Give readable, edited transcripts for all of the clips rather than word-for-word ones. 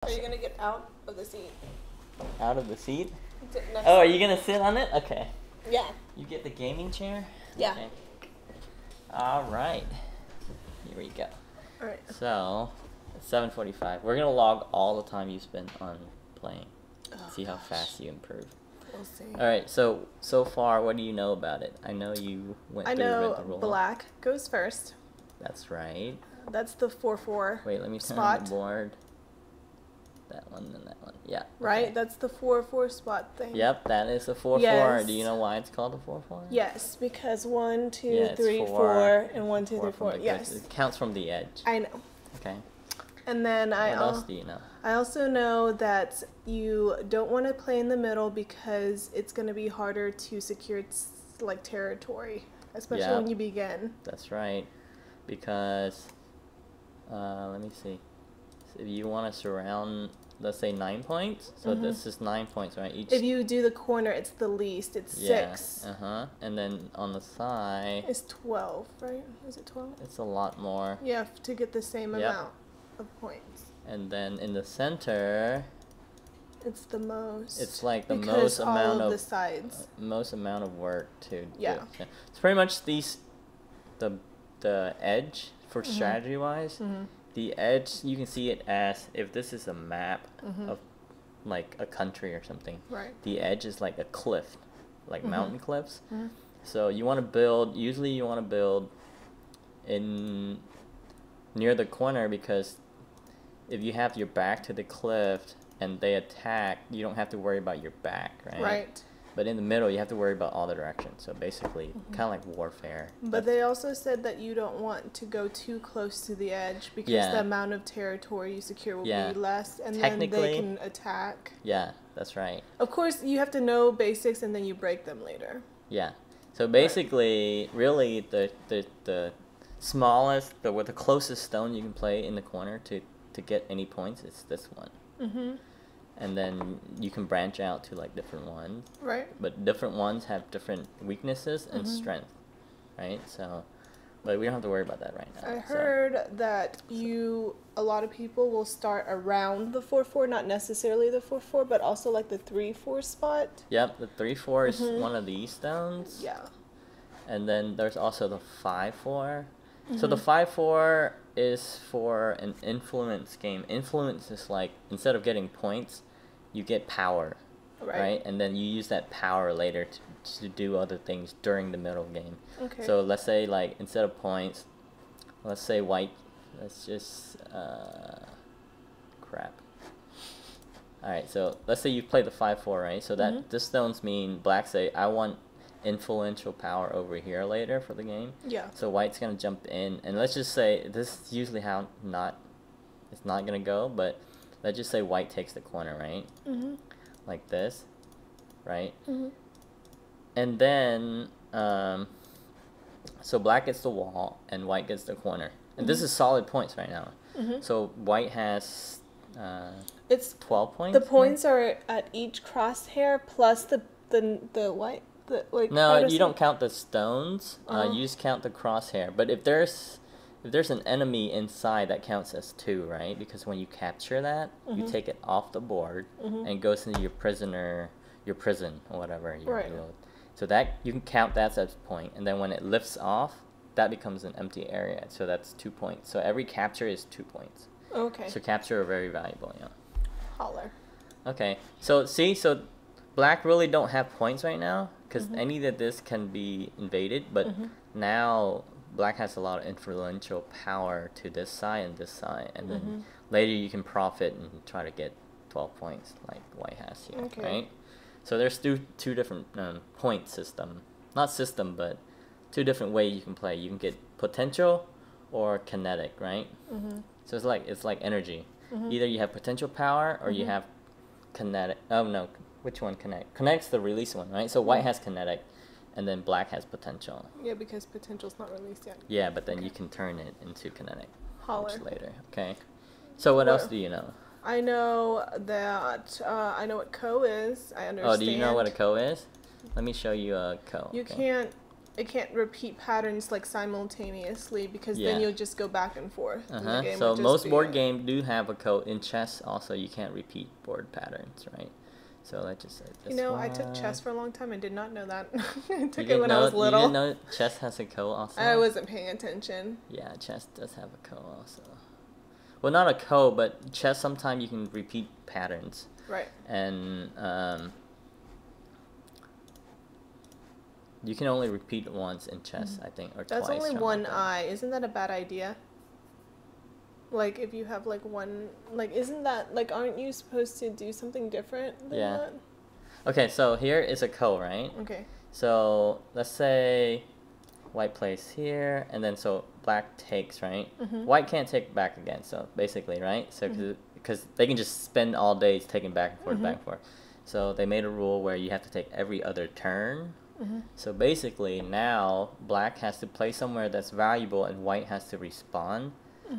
Are you gonna get out of the seat? Out of the seat? Next Oh, are you gonna sit on it? Okay. Yeah. You get the gaming chair? Yeah. Okay. Alright. Here we go. Alright. So, it's 7:45. We're gonna log all the time you spend on playing. Oh, see how fast you improve. We'll see. Alright, so far, what do you know about it? I know you went through the rule. Black goes first. That's right. That's the 4-4. Wait, let me turn spot. on the board. That one and that one. Yeah. Right? Okay. That's the 4-4 spot thing. Yep, that is a 4-4. Yes. Do you know why it's called a 4-4? Yes, because 1, 2, Yeah, 3, 4, and 1, 2, 3, 4. Yes. It counts from the edge. I know. Okay. And then what else do you know? I also know that you don't want to play in the middle because it's going to be harder to secure like territory, especially when you begin. That's right. Because let me see. So if you want to surround, let's say 9 points. So this is 9 points, right? If you do the corner, it's the least. It's 6. And then on the side, it's 12, right? Is it 12? It's a lot more. Yeah, to get the same amount of points. And then in the center, it's the most. It's like the because most amount of the sides. Most amount of work to yeah. do. It's pretty much the edge for strategy wise. The edge, you can see it as if this is a map of like a country or something. Right. The edge is like a cliff, like mountain cliffs. So you want to build. Usually, you want to build in near the corner because if you have your back to the cliff and they attack, you don't have to worry about your back, right? Right. But in the middle, you have to worry about all the directions. So basically, kind of like warfare. But they also said that you don't want to go too close to the edge because the amount of territory you secure will be less, and then they can attack. Yeah, that's right. Of course, you have to know basics, and then you break them later. Yeah. So basically, really, the smallest, with the closest stone you can play in the corner to get any points is this one. And then you can branch out to like different ones. Right. But different ones have different weaknesses and strength, right? So, but we don't have to worry about that right now. I heard that a lot of people will start around the 4-4, not necessarily the 4-4, but also like the 3-4 spot. Yep, the 3-4 is one of these stones. Yeah. And then there's also the 5-4. So the 5-4 is for an influence game. Influence is like, instead of getting points, you get power, right? And then you use that power later to do other things during the middle game. Okay. So let's say, like, instead of points, let's say white, let's just, crap. Alright, so let's say you play the 5-4, right? So that this stones mean black say, I want influential power over here later for the game. Yeah. So white's gonna jump in, and let's just say this is usually how it's not gonna go, but let's just say white takes the corner, right? Like this, right? And then so black gets the wall and white gets the corner, and this is solid points right now. So white has it's 12 points. The points are at each crosshair plus the white. No, you don't count the stones. You just count the crosshair. But if there's an enemy inside, that counts as 2, right? Because when you capture that, you take it off the board and it goes into your prison or whatever. So that you can count that as a point, and then when it lifts off, that becomes an empty area. So that's 2 points. So every capture is 2 points. Okay. So capture are very valuable, yeah. Holler. Okay. So see, black really don't have points right now because any of this can be invaded, but now black has a lot of influential power to this side and this side, and then later you can profit and try to get 12 points like white has here, right? So there's two different point system, not system, but 2 different ways you can play. You can get potential or kinetic, right? So it's like energy. Either you have potential power or you have kinetic. Oh no. Which one connect? Connect's the release one, right? So white has kinetic, and then black has potential. Yeah, because potential's not released yet. Yeah, but then you can turn it into kinetic. Holler. Later, okay. So what else do you know? I know that I know what ko is. I understand. Oh, do you know what a ko is? Let me show you a ko. You can't it can't repeat patterns like simultaneously because Yeah. then you'll just go back and forth. And the game So would just most be board games do have a code. In chess, also, you can't repeat board patterns, right? So let's just say this You know, one. I took chess for a long time. I did not know that. I took You it when I was little. You didn't know chess has a code also? I wasn't paying attention. Yeah, chess does have a code also. Well, not a code, but chess sometimes you can repeat patterns. Right. And you can only repeat it once in chess, I think, or That's twice. only one eye. Isn't that a bad idea? Like, if you have, like, one... Like, isn't that... Like, aren't you supposed to do something different than that? Okay, so here is a code, right? Okay. So, let's say white plays here, and then so black takes, right? White can't take back again, so basically, right? So, because they can just spend all day taking back and forth, back and forth. So, they made a rule where you have to take every other turn. So, basically, now black has to play somewhere that's valuable, and white has to respond.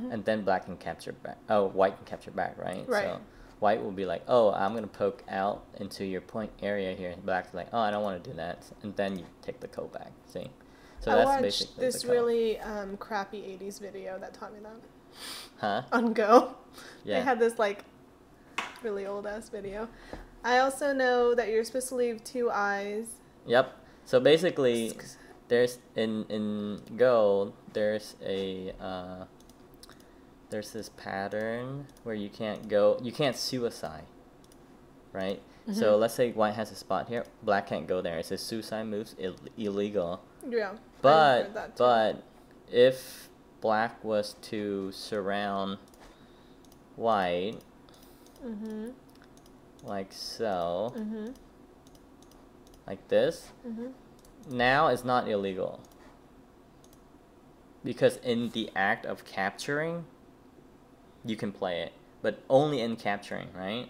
And then black can capture back. Oh, white can capture back, right? Right. So white will be like, oh, I'm going to poke out into your point area here. And black's like, oh, I don't want to do that. And then you take the code back. See? So I that's basically watched this the code. really crappy 80s video that taught me that. Huh? On Go. Yeah. They had this, like, really old-ass video. I also know that you're supposed to leave 2 eyes. Yep. So basically, there's, in Go, there's this pattern where you can't suicide, right? So let's say white has a spot here, black can't go there. It says suicide moves illegal. Yeah. But if black was to surround white, like so, like this, now it's not illegal. Because in the act of capturing, you can play it, but only in capturing, right?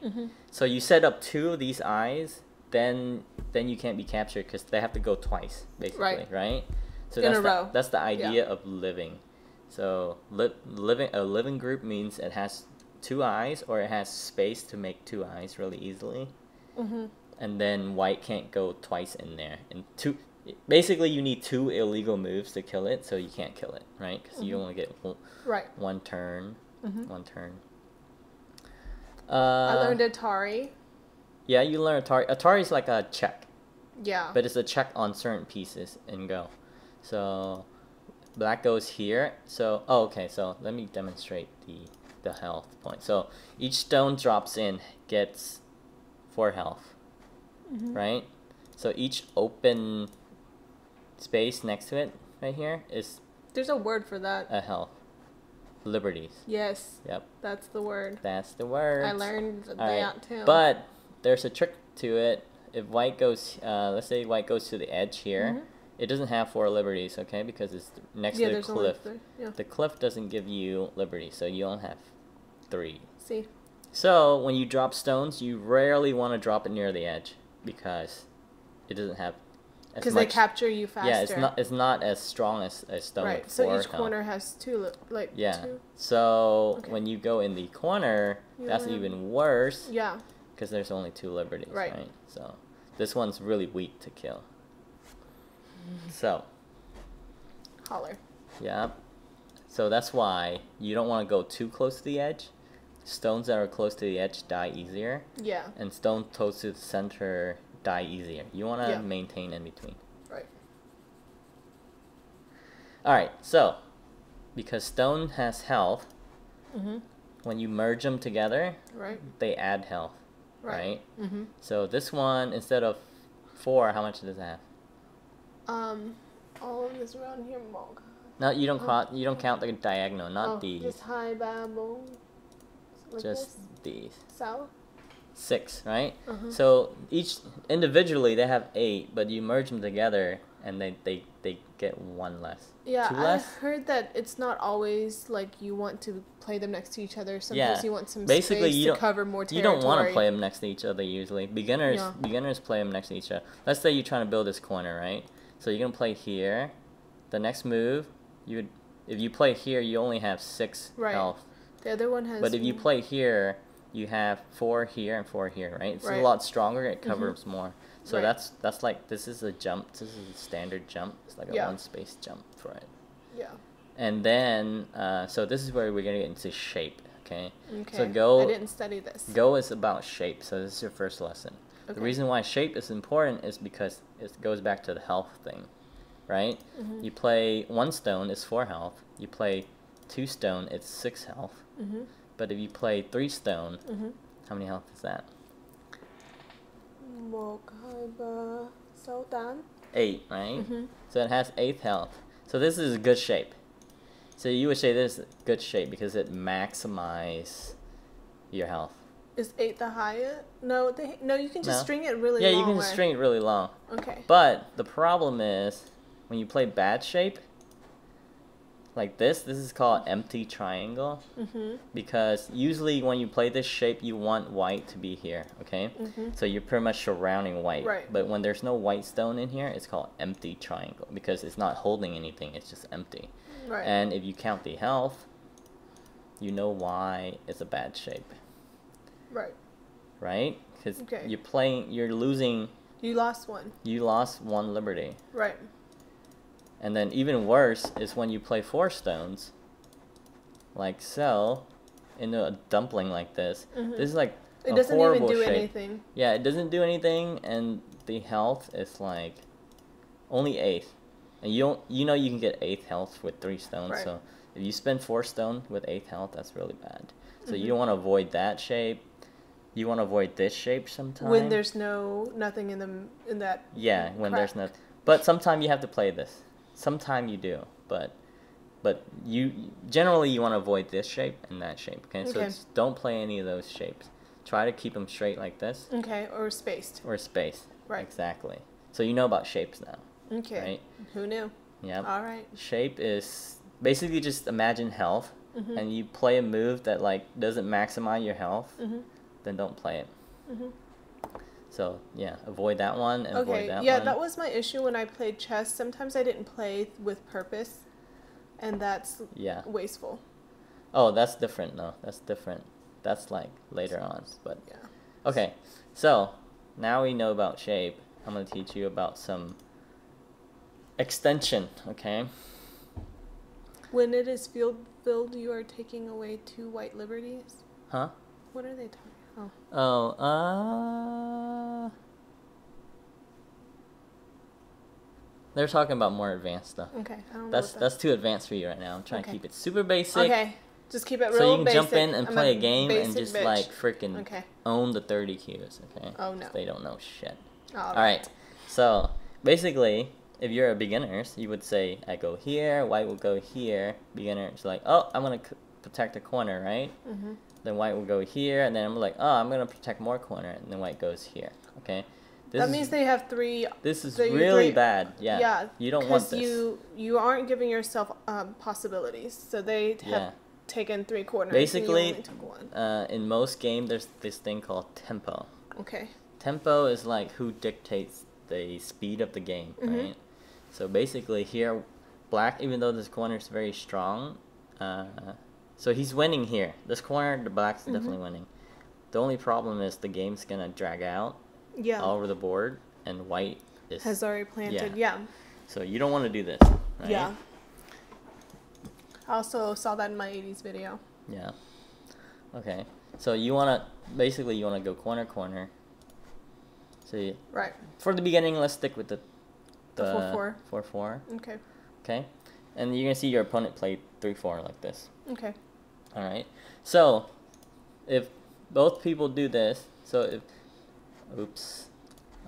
So you set up 2 of these eyes, then you can't be captured because they have to go twice, basically, right? So that's the idea of living. So a living group means it has 2 eyes, or it has space to make 2 eyes really easily. And then white can't go twice in there. And basically you need 2 illegal moves to kill it, so you can't kill it, right? Because you only get one turn. One turn. I learned Atari. Yeah, you learn Atari. Atari is like a check. Yeah. But it's a check on certain pieces in Go. So black goes here. So okay. So let me demonstrate the health point. So each stone drops in gets 4 health, right? So each open space next to it, right here, is... There's a word for that. A health. Liberties. Yes. Yep. That's the word. That's the word. I learned that too. But there's a trick to it. If white goes, let's say white goes to the edge here, it doesn't have 4 liberties, okay? Because it's next to the cliff. The cliff doesn't give you liberty, so you only have 3. See. So when you drop stones, you rarely want to drop it near the edge because it doesn't have as much. Because they capture you faster. Yeah, it's not as strong as a stone. Right. With 4 so each corner has 2, like 2. So when you go in the corner, that's even worse. Yeah. Because there's only 2 liberties, right? So this one's really weak to kill. So. Holler. Yeah. So that's why you don't want to go too close to the edge. Stones that are close to the edge die easier. Yeah. And stones close to the center die easier. You want to maintain in between. Right. Alright, so because stone has health, when you merge them together, they add health. Right? So this one, instead of 4, how much does it have? All of this around here, Mog. No, you don't count the diagonal, not these. Just high babble. Like just these. So? 6, right? So each individually they have 8, but you merge them together and they get 1 less. Yeah, 2 less? I heard that it's not always like you want to play them next to each other. Sometimes you want some basically space to cover more territory. You don't want to play them next to each other usually. Beginners play them next to each other. Let's say you're trying to build this corner, right? So you're gonna play here. The next move, if you play here, you only have 6 health. The other one has. But if you play here, you have 4 here and 4 here, right? It's Right. a lot stronger. It covers more. So Right. that's like, this is a jump. This is a standard jump. It's like a Yeah. 1 space jump for it. Yeah. And then, so this is where we're gonna get into shape. Okay. Okay. So go. I didn't study this. Go is about shape. So this is your first lesson. Okay. The reason why shape is important is because it goes back to the health thing, right? Mm-hmm. You play 1 stone, it's 4 health. You play 2 stone, it's 6 health. Mm-hmm. But if you play 3 stone, Mm-hmm. how many health is that? 1, 2, 3, 4, 5, 8, right? Mm-hmm. So it has 8th health. So this is a good shape. So you would say this is good shape because it maximizes your health. Is 8 the highest? No, you can just No. string it really Yeah, long. you can just string it really long. Okay. But the problem is when you play bad shape, like this is called empty triangle. Mm-hmm. Because usually when you play this shape, you want white to be here, okay? Mm-hmm. So you're pretty much surrounding white. Right. But when there's no white stone in here, it's called empty triangle because it's not holding anything, it's just empty. Right. And if you count the health, you know why it's a bad shape, Right. right? Because Okay. you're losing, You lost 1. you lost 1 liberty. Right. And then even worse is when you play 4 stones, like so, into a dumpling like this. Mm-hmm. This is like It a doesn't horrible even do shape. anything. Yeah, it doesn't do anything, and the health is like only 8th. And you can get 8th health with 3 stones. Right. So if you spend 4 stone with 8th health, that's really bad. So Mm-hmm. you don't want to avoid that shape. You want to avoid this shape sometimes. When there's nothing in that. yeah, when there's crack. no. But sometimes you have to play this. Sometimes you do, but you generally you want to avoid this shape and that shape. Okay, so Okay. just don't play any of those shapes. Try to keep them straight like this Okay, or spaced. or spaced. Right. Exactly. So you know about shapes now. Okay. Right. Who knew? Yep. All right. Shape is basically just imagine health, Mm-hmm. and you play a move that like doesn't maximize your health, Mm-hmm. then don't play it. Mm-hmm. So yeah, avoid that one and avoid Okay. that Yeah, one. that was my issue when I played chess. Sometimes I didn't play with purpose, and that's Yeah. wasteful. Oh, that's different. No, that's different. That's like later on. But Yeah. okay, so now we know about shape. I'm gonna teach you about some extension. Okay. When it is filled, you are taking away 2 white liberties. Huh? What are they talking? Oh. Oh, they're talking about more advanced stuff. Okay. I don't know. That's too advanced for you right now. I'm trying to Okay. keep it super basic. Okay. Just keep it real So you can basic. jump in and I'm play a game and basic just bitch. like freaking Okay. own the 30 cues, okay? Oh, no. 'Cause they don't know shit. All Alright, so basically, if you're a beginner, you would say, I go here, white will go here. Beginner is like, oh, I'm going to protect a corner, right? Mm-hmm. Then white will go here, and then I'm like, oh, I'm going to protect more corner, and then white goes here, okay? That means they have 3. This is so you're really 3 bad, yeah. Yeah. You don't want this. You aren't giving yourself possibilities. So they have Yeah. taken 3 corners. Basically, and you only took 1. In most games, there's this thing called tempo. Okay. Tempo is like who dictates the speed of the game, Mhm. right? So basically here, black, even though this corner is very strong, so he's winning here. This corner, the black's definitely winning. The only problem is the game's gonna drag out Yeah. all over the board, and white is... Has already planted. Yeah. So you don't want to do this, right? Yeah. I also saw that in my 80s video. Yeah. Okay. So you wanna basically go corner corner. So Right. for the beginning, let's stick with the 4-4. 4-4. Okay. Okay. And you're gonna see your opponent play 3-4 like this. Okay. All right. So if both people do this, so if oops.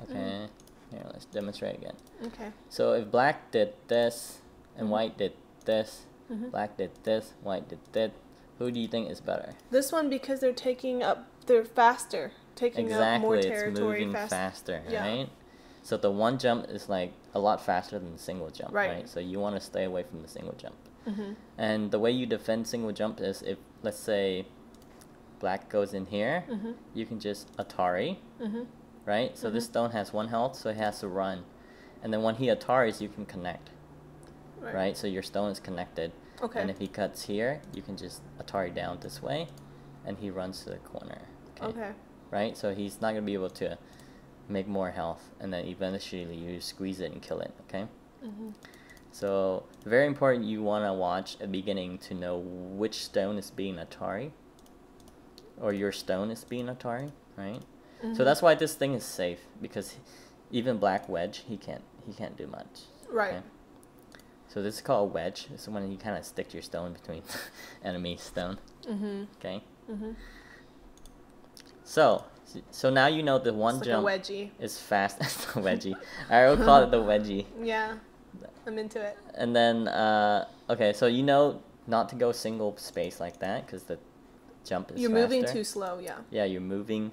Okay. Here, let's demonstrate again. Okay. So if black did this and white did this, Mhm. black did this, white did that, who do you think is better? This one, because they're faster, taking up more Exactly, it's territory moving faster, Yeah. right? So the one jump is like a lot faster than the single jump, Right. right? So you want to stay away from the single jump. Mhm. And the way you defend single jump is if, let's say, black goes in here, Mhm. you can just Atari, Mhm. right? So this stone has 1 health, so it has to run. And then when he Ataris, you can connect, right? So your stone is connected. Okay. And if he cuts here, you can just Atari down this way, and he runs to the corner. Okay. Right? So he's not going to be able to make more health, and then eventually you squeeze it and kill it, okay? So very important, you want to watch at the beginning to know which stone is being Atari, or your stone is being Atari, right? So that's why this thing is safe, because even black wedge, he can't do much. Right. Okay? So this is called a wedge. It's when you kind of stick your stone between enemy stone. Okay. So now you know the one it's jump like a wedgie. is fast as the wedgie. I will call it the wedgie. Yeah, I'm into it. And then okay, so you know not to go single space like that, because the jump is You're faster. moving too slow. Yeah. Yeah, you're moving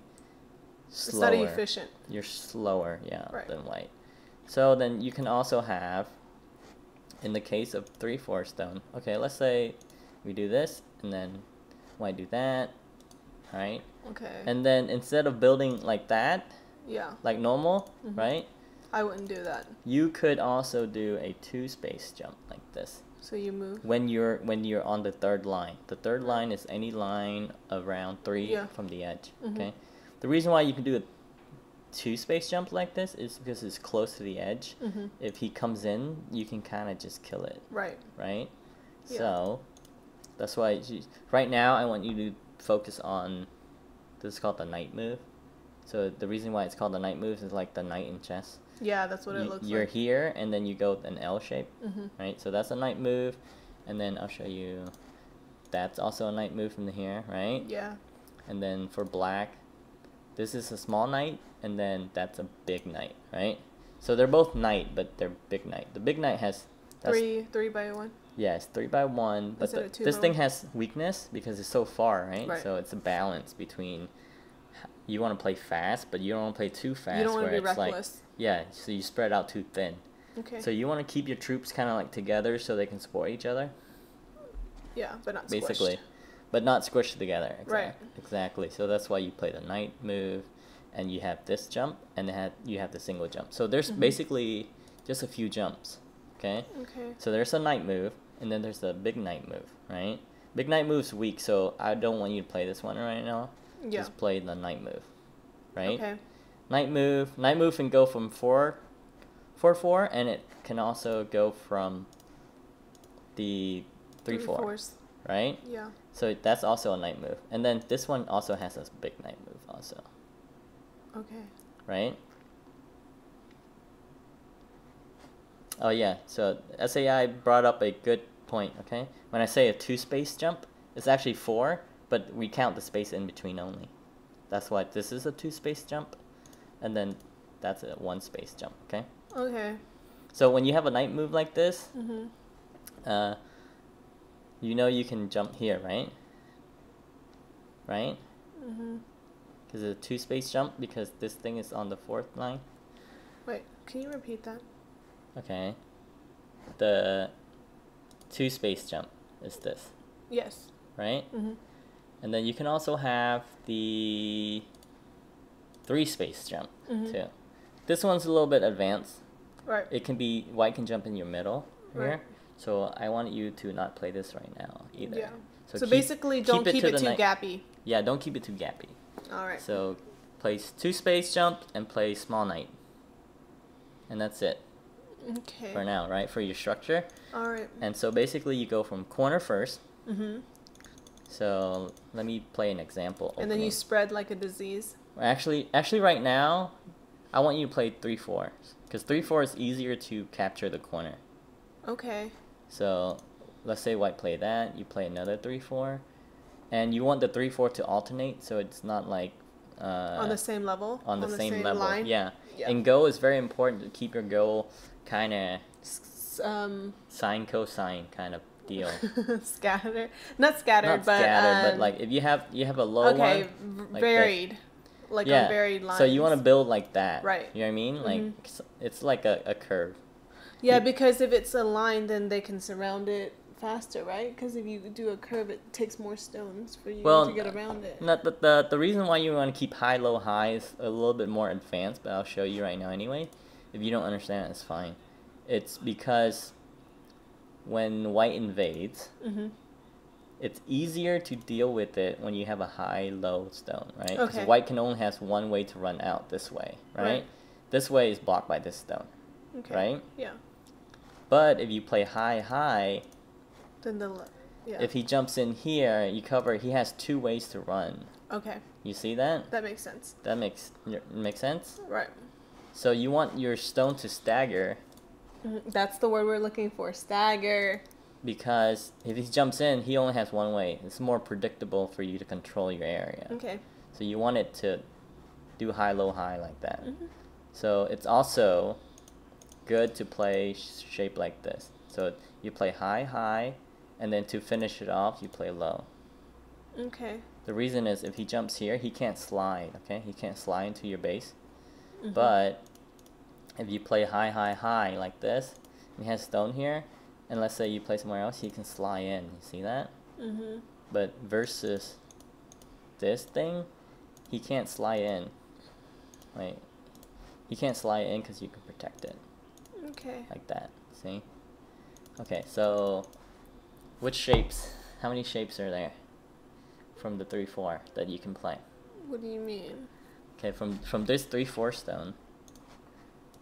slower. It's not efficient. You're slower, yeah, Right. than white. So then you can also have, in the case of 3/4 stone, okay, let's say we do this, and then white do that, right? Okay. And then instead of building like that, yeah, like normal, right? I wouldn't do that. You could also do a 2-space jump like this. So you move. When you're on the third line. The third line is any line around 3 from the edge, okay? The reason why you can do a 2-space jump like this is because it's close to the edge. If he comes in, you can kind of just kill it. Right. Right? Yeah. So that's why right now I want you to focus on, this is called the knight move. So the reason why it's called the knight move is like the knight in chess. Yeah, that's what it looks like. You're here, and then you go an L shape, right? So that's a knight move, and then I'll show you, that's also a knight move from here, right? Yeah. And then for black, this is a small knight, and then that's a big knight, right? So they're both knight, but they're big knight. The big knight has... Three by one? Yeah, it's 3x1, but this thing has weakness because it's so far, right? So it's a balance between, you want to play fast, but you don't want to play too fast. You don't want to be it's reckless. Like, yeah, so you spread out too thin. Okay. So you want to keep your troops kind of like together so they can support each other. Yeah, but not basically, squished. But not squished together. Right. Exactly. So that's why you play the knight move, and you have this jump, and you have the single jump. So there's basically just a few jumps. Okay. Okay. So there's a knight move, and then there's the big knight move, right? Big knight move's weak, so I don't want you to play this one right now. Yeah. Just play the knight move, right? Okay. Knight move can go from 4/4, and it can also go from the 3/4, right? Yeah. So that's also a knight move, and then this one also has a big knight move also. Okay. Right? Oh yeah, so SAI brought up a good point, okay? When I say a 2-space jump, it's actually 4, but we count the space in between only. That's why this is a 2-space jump, and then that's a 1-space jump, okay? Okay. So when you have a knight move like this, you know you can jump here, right? Right? Because it's a 2-space jump, because this thing is on the 4th line. Wait, can you repeat that? Okay. The 2-space jump is this. Yes. Right? And then you can also have the 3-space jump too. This one's a little bit advanced. Right. It can be, white can jump in your middle here. Right. So I want you to not play this right now either. Yeah. So keep, basically, don't keep it too night. gappy. Yeah, don't keep it too gappy. All right. So play 2-space jump and play small knight. And that's it. Okay. For now, right? For your structure. All right. And so basically you go from corner first. So let me play an example. And then you spread like a disease. Actually right now, I want you to play 3/4. Because 3/4 is easier to capture the corner. Okay. So let's say white play that. You play another 3/4. And you want the 3/4 to alternate, so it's not like... on the same level? On the same level, line? yeah. And go is very important to keep your goal kind of sine cosine kind of deal. Scattered, not scattered, but like if you have a low one, like varied, like on varied lines. So you want to build like that, right? You know what I mean? Like it's like a curve. Yeah, because if it's a line, then they can surround it faster, right? Because if you do a curve, it takes more stones for you to get around it. The reason why you want to keep high, low, high is a little bit more advanced, but I'll show you right now anyway. If you don't understand it, it's fine. It's because when white invades, it's easier to deal with it when you have a high-low stone, right? Because Okay. white can only has one way to run out this way, right? This way is blocked by this stone, right? Yeah. But if you play high, Then if he jumps in here, you cover, he has two ways to run. Okay. You see that? That makes sense. That makes sense? Right. So you want your stone to stagger. That's the word we're looking for, stagger. Because if he jumps in, he only has one way. It's more predictable for you to control your area. Okay. So you want it to do high, low, high like that. So it's also good to play shape like this. So you play high, high, and then to finish it off, you play low. Okay. The reason is if he jumps here, he can't slide, okay? He can't slide into your base. But if you play high, high, high like this, and he has stone here, and let's say you play somewhere else, he can slide in. You see that? But versus this thing, he can't slide in. Like, he can't slide in because you can protect it. Okay. Like that. See? Okay, so which shapes? How many shapes are there from the 3-4 that you can play? What do you mean? Okay, from this 3-4 stone,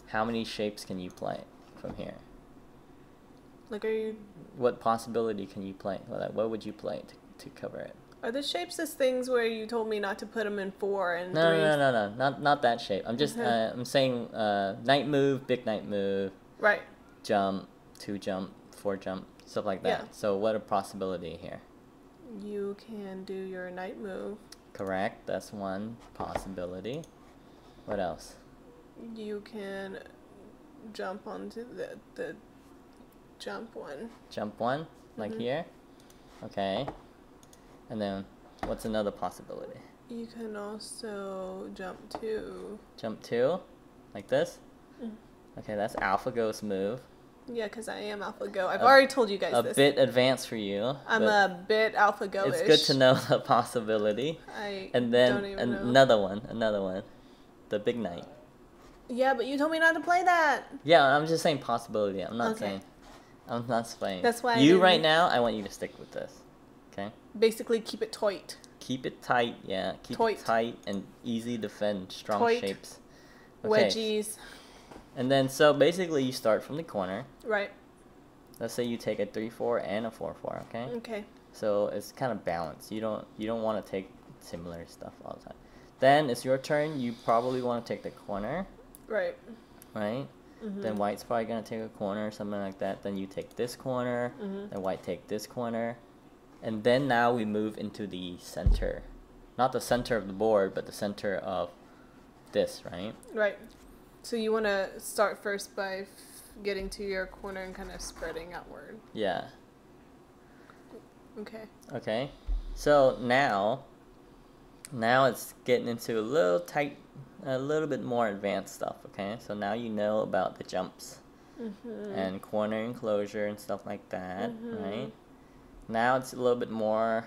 how many shapes can you play from here? Like, are you... What possibility can you play? What would you play to cover it? Are the shapes just things where you told me not to put them in 4 and 3? No, not that shape. I'm just I'm saying knight move, big knight move. Right. Jump, 2 jump, 4 jump, stuff like that. Yeah. So what a possibility here? You can do your knight move. Correct. That's one possibility. What else? You can jump onto the jump one. Jump one, like here. Okay. And then what's another possibility? You can also jump 2. Jump 2, like this. Okay, that's AlphaGo's move. Yeah, because I am AlphaGo. I've already told you guys this. A bit advanced for you. I'm a bit AlphaGo-ish. It's good to know the possibility. And then don't even know. Another one. The big knight. Yeah, but you told me not to play that. Yeah, I'm just saying possibility. I'm not Okay. saying. I'm not saying. That's why you right now, I want you to stick with this. Okay? Basically, keep it tight. Keep it tight, yeah. Keep it tight and easy to defend. Strong Tight. shapes. Okay. Wedgies. And then, so basically, you start from the corner. Right. Let's say you take a 3-4 and a 4-4, okay? Okay. So it's kind of balanced. You don't want to take similar stuff all the time. Then it's your turn. You probably want to take the corner. Right. Right? Then white's probably going to take a corner, something like that. Then you take this corner. Then white take this corner. And then now we move into the center. Not the center of the board, but the center of this, right? Right. So you want to start first by getting to your corner and kind of spreading outward. Yeah. Okay. Okay. So now it's getting into a little bit more advanced stuff, okay? So now you know about the jumps and corner enclosure and stuff like that, right? Now it's a little bit more,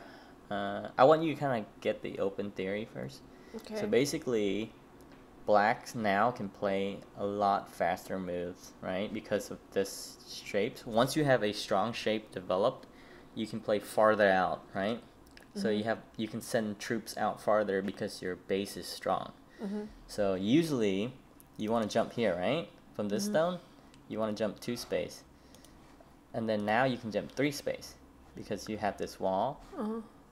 I want you to kind of get the open theory first. Okay. So basically, blacks now can play a lot faster moves, right? Because of this shapes. Once you have a strong shape developed, you can play farther out, right? So you can send troops out farther because your base is strong. So usually you want to jump here, right? From this stone, you want to jump 2 space. And then now you can jump 3 space because you have this wall.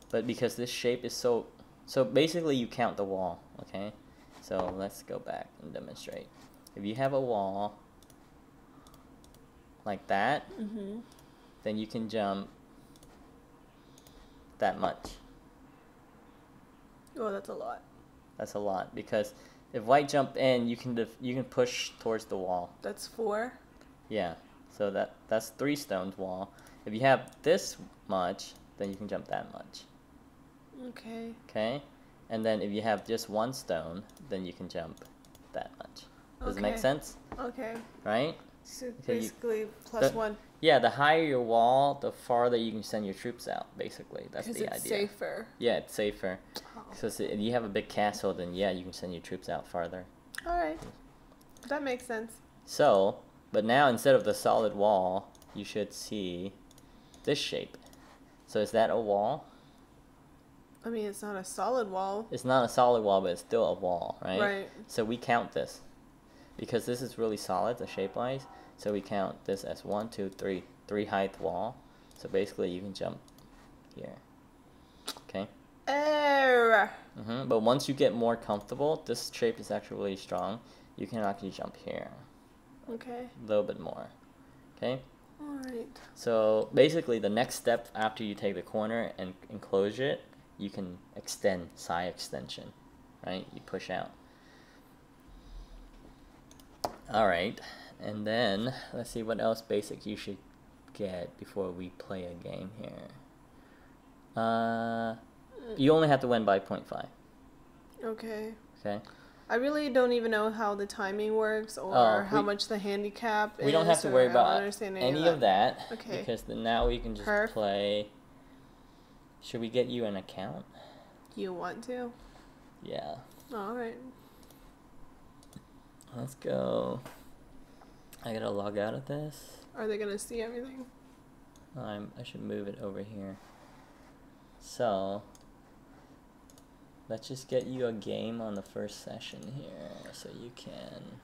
But because this shape is so basically you count the wall, okay? So let's go back and demonstrate. If you have a wall like that, then you can jump that much. Oh, that's a lot. That's a lot because if white jump in, you can push towards the wall. That's 4. Yeah. So that's 3 stones wall. If you have this much, then you can jump that much. Okay. Okay? And then if you have just 1 stone, then you can jump that much. Does it make sense? Okay. Right? So Okay, basically plus 1. Yeah, the higher your wall, the farther you can send your troops out, basically. That's the idea. Because it's safer. Yeah, it's safer. Oh. So if you have a big castle, then yeah, you can send your troops out farther. Alright. That makes sense. So, but now instead of the solid wall, you should see this shape. So is that a wall? I mean, it's not a solid wall. It's not a solid wall, but it's still a wall, right? Right. So we count this. Because this is really solid, the shape-wise. So we count this as 1, 2, 3. 3 height wall. So basically you can jump here. Okay? But once you get more comfortable, this shape is actually really strong. You can actually jump here. Okay. A little bit more. Okay? Alright. So basically the next step after you take the corner and enclose it, you can extend, side extension. Right? You push out. Alright. And then, let's see what else basic you should get before we play a game here. You only have to win by 0.5. Okay. Okay. I really don't even know how the timing works or how much the handicap is. We don't have to worry about any of that. Okay. Because then now we can just play. Should we get you an account? You want to? Yeah. Alright. Let's go. I gotta log out of this. Are they gonna see everything? I should move it over here. So, let's just get you a game on the first session here, so you can.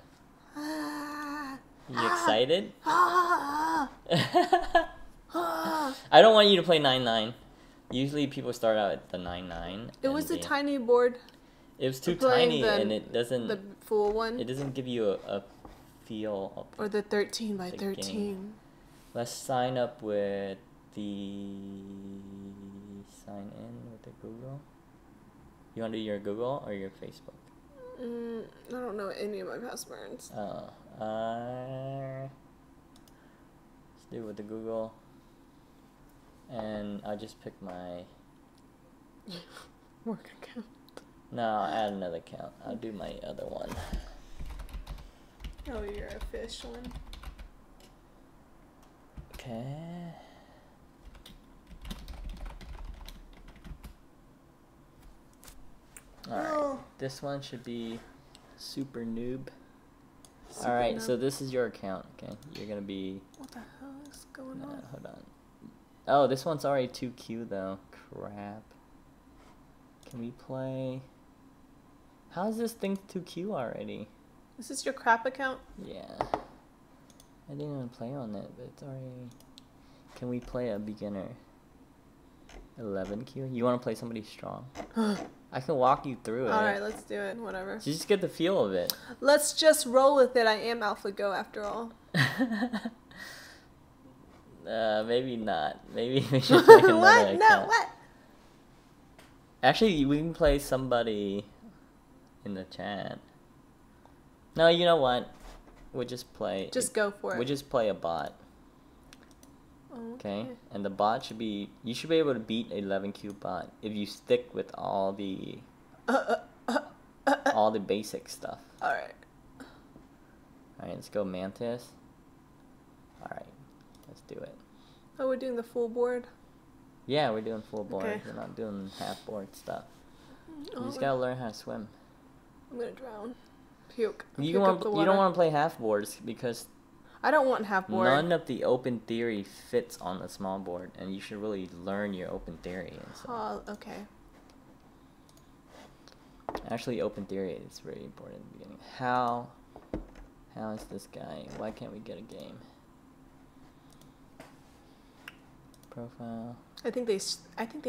You excited? I don't want you to play 9-9. Usually people start out at the 9-9. It was a tiny board. It was too tiny, and it doesn't. The full one. It doesn't give you a feel of. Or the 13 by 13. Game. Let's sign up with the. Sign in with the Google. You want to do your Google or your Facebook? I don't know any of my passwords. Oh, let's do it with the Google. And I'll just pick my work account. No, I'll add another account. I'll do my other one. Oh, you're a fish one. Okay. Alright, this one should be super noob. Alright, so this is your account, okay? You're gonna be... What the hell is going on? Hold on. Oh, this one's already 2Q though. Crap. Can we play... How is this thing 2Q already? Is this your crap account? Yeah. I didn't even play on it, but it's already... Can we play a beginner? 11Q? You want to play somebody strong? I can walk you through it. Alright, let's do it. Whatever. So just get the feel of it. Let's just roll with it. I am AlphaGo after all. Maybe not. Maybe we should take another What? account. No, what? Actually, we can play somebody in the chat. No, you know what? We'll just play... Just go for it. We'll just play a bot. Okay, and the bot should be... You should be able to beat 11Q bot if you stick with all the... all the basic stuff. Alright. Alright, let's go Mantis. Alright, let's do it. Oh, we're doing the full board? Yeah, we're doing full board. Okay. We're not doing half board stuff. Oh, You just gotta learn how to swim. I'm gonna drown. Puke. You don't want to play half boards because... I don't want half board. None of the open theory fits on the small board, and you should really learn your open theory and stuff. Oh, okay. Actually, open theory is really important in the beginning. How is this guy? Why can't we get a game? Profile. I think they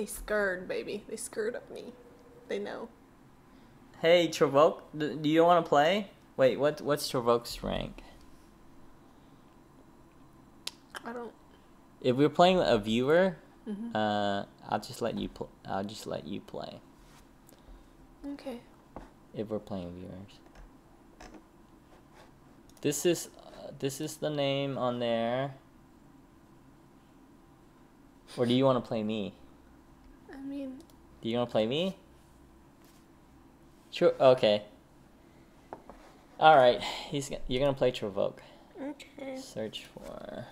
scared, baby. They scared of me. They know. Hey, Travoke, do you want to play? Wait, what's Travoke's rank? I don't. If we're playing a viewer, I'll just let you play. Okay. If we're playing viewers. This is the name on there. Or do you want to play me? I mean. Do you want to play me? Sure. Okay. All right. You're gonna play Travoke. Okay. Search for.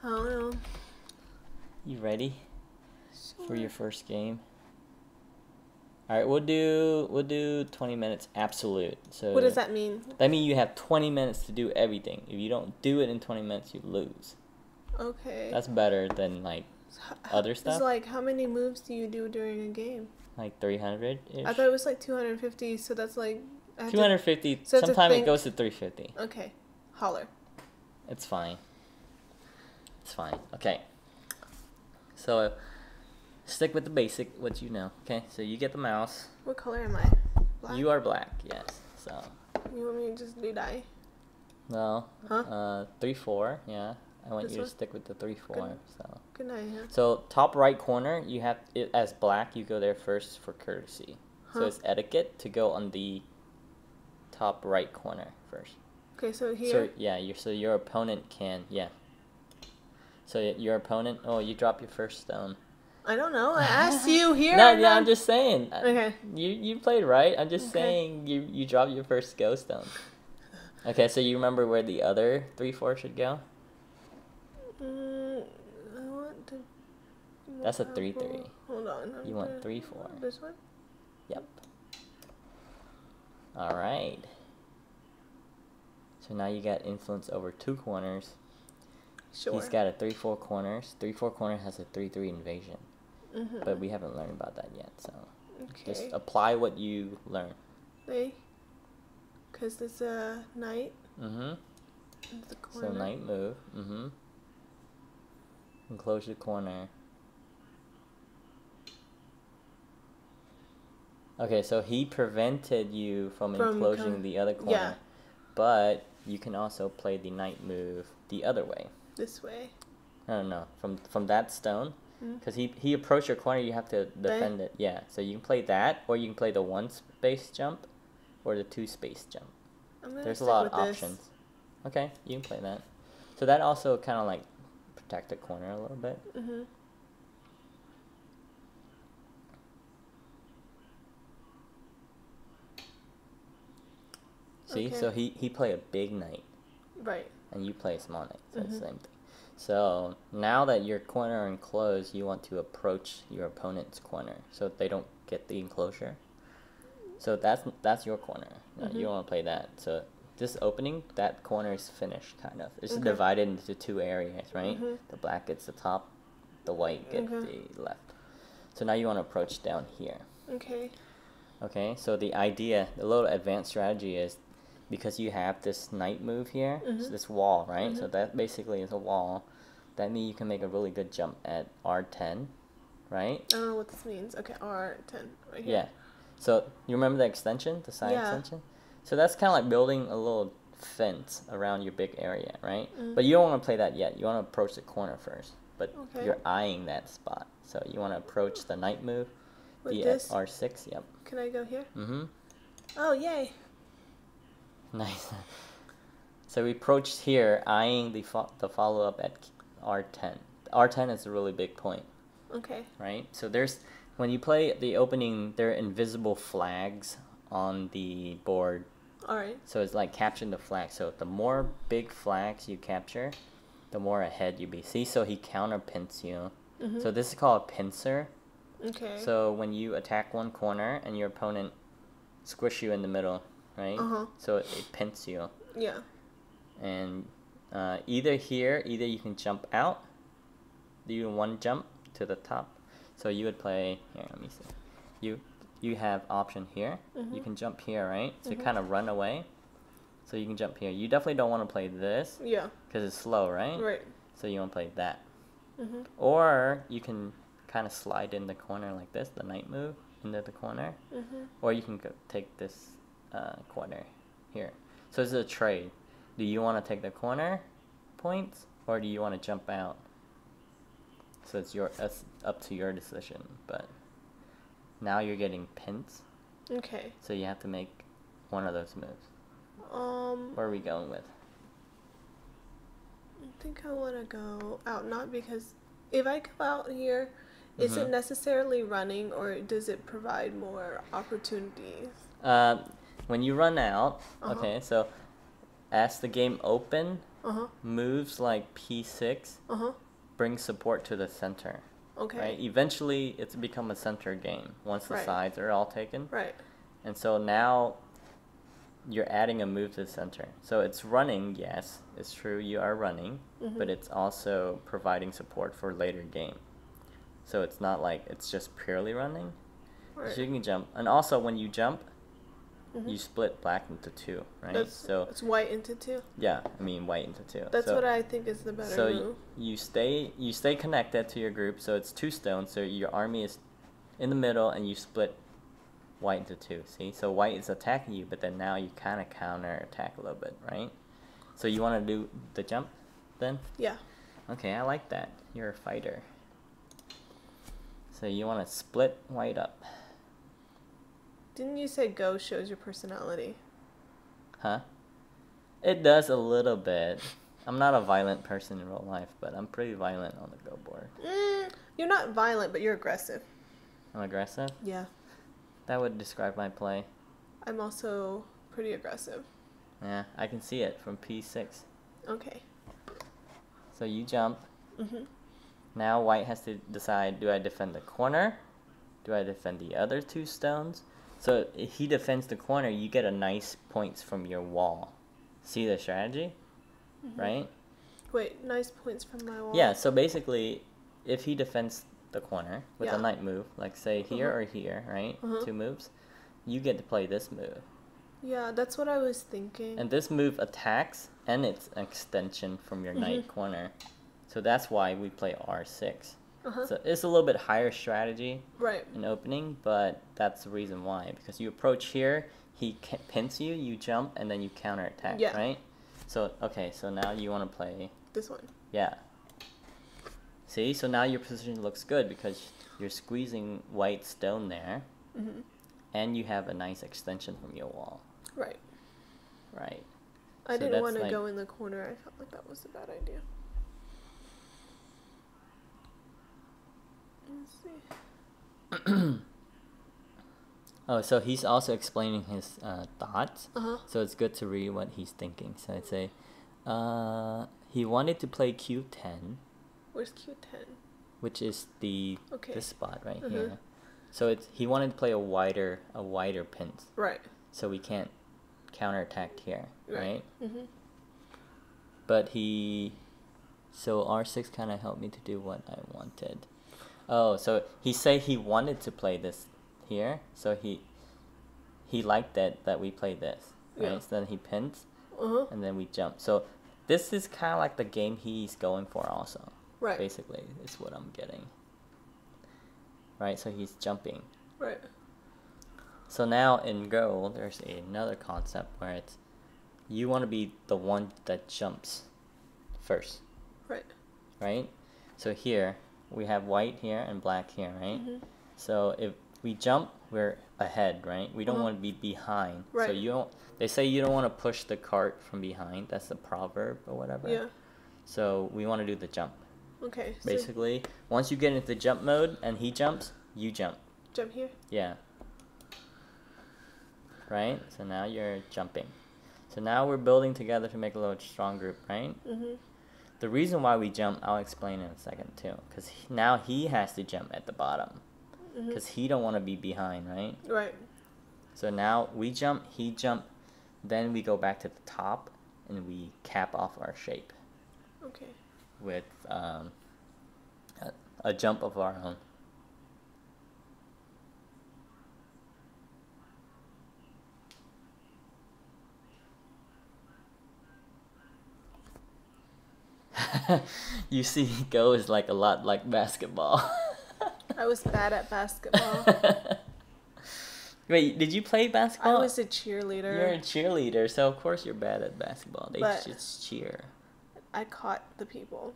I don't know. You ready? Sure. For your first game? All right. We'll do 20 minutes absolute. So. What does that mean? That means you have 20 minutes to do everything. If you don't do it in 20 minutes, you lose. Okay. That's better than like other stuff. It's like, how many moves do you do during a game? Like 300-ish. I thought it was like 250, so that's like... 250, so sometimes it goes to 350. Okay, holler. It's fine. It's fine. Okay. So, stick with the basic, what you know. Okay, so you get the mouse. What color am I? Black? You are black, yes. So. You want me to just do die? No. Huh? 3-4, yeah. I want This you one? to stick with the 3-4. So. Good night, huh? So, top right corner, you have it as black, you go there first for courtesy. Huh? So, it's etiquette to go on the top right corner first. Okay, so here? So, yeah, so your opponent can, yeah. So, your opponent, oh, you drop your first stone. I don't know. I asked you here. No, yeah, I'm just saying. Okay. You played right. I'm just saying you dropped your first go stone. Okay, so you remember where the other 3-4 should go? I want to... That's a 3-3. Hold on. You want 3-4. This one? Yep. All right. So now you got influence over 2 corners. Sure. He's got a 3-4 corners. 3-4 corner has a 3-3 invasion. Mm-hmm. But we haven't learned about that yet, so Okay. just apply what you learn. Because there's a knight. Mm-hmm. In the corner. So knight move. Mm-hmm. Enclose the corner. Okay, so he prevented you from enclosing the other corner. Yeah. But you can also play the knight move the other way. This way. No, from that stone. Because he approached your corner, you have to defend it. Yeah, so you can play that, or you can play the 1 space jump, or the 2 space jump. There's a lot of options. Okay, you can play that. So that also kind of like protect the corner a little bit. Mm-hmm. See, so he play a big knight. Right. And you play a small knight. So it's the same thing. So now that your corner are enclosed, you want to approach your opponent's corner so they don't get the enclosure. So that's your corner. No, you don't want to play that. So this opening, that corner is finished, kind of. It's divided into 2 areas, right? The black gets the top, the white gets the left. So now you want to approach down here. Okay. Okay, so the idea, the little advanced strategy is, because you have this knight move here, so this wall, right? So that basically is a wall. That means you can make a really good jump at R10, right? I don't know what this means. Okay, R10 right here. Yeah. So you remember the extension, the side extension? So that's kind of like building a little fence around your big area, right? But you don't want to play that yet. You want to approach the corner first. But you're eyeing that spot. So you want to approach the knight move, the R6, yep. Can I go here? Mm-hmm. Oh, yay. Nice. So we approached here, eyeing the follow-up at R10. R10 is a really big point. Okay. Right? So when you play the opening, there are invisible flags on the board. Alright. So it's like capturing the flag. So the more big flags you capture, the more ahead you be. See, so he counter-pins you. So this is called a pincer. Okay. So when you attack one corner and your opponent squish you in the middle, right? So it pins you. Yeah. And either you can jump out, do 1 jump to the top. So you would play here. Let me see. You have option here. You can jump here, right? So you kind of run away. So you can jump here. You definitely don't want to play this. Yeah. Because it's slow, right? Right. So you want to play that. Or you can kind of slide in the corner like this, the knight move into the corner. Or you can take this corner here. So this is a trade. Do you want to take the corner points, or do you want to jump out? So it's up to your decision. But now you're getting pins. Okay. So you have to make one of those moves. Where are we going with? I think I want to go out, not because if I go out here, is it necessarily running, or does it provide more opportunities? When you run out, okay, so as the game open, moves like P6 bring support to the center. Okay. Right? Eventually, it's become a center game once the sides are all taken. Right. And so now you're adding a move to the center. So it's running, yes, it's true, you are running, but it's also providing support for later game. So it's not like it's just purely running. Right. So you can jump. And also when you jump, you split black into 2, right? It's white into 2? Yeah, I mean white into 2. That's what I think is the better move. So you stay connected to your group, so it's 2 stones, so your army is in the middle and you split white into 2, see? So white is attacking you, but then now you kind of counter attack a little bit, right? So you want to do the jump then? Yeah. Okay, I like that. You're a fighter. So you want to split white up. Didn't you say go shows your personality? Huh? It does a little bit. I'm not a violent person in real life, but I'm pretty violent on the go board. You're not violent, but you're aggressive. I'm aggressive? Yeah. That would describe my play. I'm also pretty aggressive. Yeah, I can see it from P6. Okay. So you jump. Now white has to decide, do I defend the corner? Do I defend the other 2 stones? So if he defends the corner, you get a nice points from your wall. See the strategy? Right? Wait, nice points from my wall? Yeah, so basically, if he defends the corner with a knight move, like say here or here, right? 2 moves, you get to play this move. Yeah, that's what I was thinking. And this move attacks, and it's an extension from your knight corner. So that's why we play R6. So it's a little bit higher strategy in opening, but that's the reason why. Because you approach here, he pins you, you jump, and then you counter attack, right? So, okay, so now you want to play... this one. Yeah. See, so now your position looks good because you're squeezing white stone there, and you have a nice extension from your wall. Right. Right. I didn't want to go in the corner. I felt like that was a bad idea. Let's see. Oh, so he's also explaining his thoughts. So it's good to read what he's thinking. So I'd say he wanted to play Q10. Where's Q10? Which is the this spot right Mm-hmm. here. So he wanted to play a wider pins. Right. So we can't counterattack here, right? Mm-hmm. But so R6 kind of helped me to do what I wanted. Oh, so he said he wanted to play this here, so he liked that we played this, right? Yeah. So then he pins, and then we jump. So this is kind of like the game he's going for also. Right. Basically, is what I'm getting. Right, so he's jumping. Right. So now in Go, there's another concept where it's you want to be the one that jumps first. Right. Right? So here, we have white here and black here, right? Mm-hmm. So if we jump, we're ahead, right? We don't want to be behind. Right. So they say you don't want to push the cart from behind. That's the proverb or whatever. Yeah. So we want to do the jump. Okay. Basically, once you get into the jump mode and he jumps, you jump. Jump here? Yeah. Right? So now you're jumping. So now we're building together to make a little strong group, right? Mm-hmm. The reason why we jump, I'll explain in a second too. Because now he has to jump at the bottom. Because he don't want to be behind, right? Right. So now we jump, he jump, then we go back to the top and we cap off our shape. Okay. With a jump of our own. You see, Go is like a lot like basketball. I was bad at basketball. Wait, did you play basketball? I was a cheerleader. You're a cheerleader, so of course you're bad at basketball. They just cheer. I caught the people.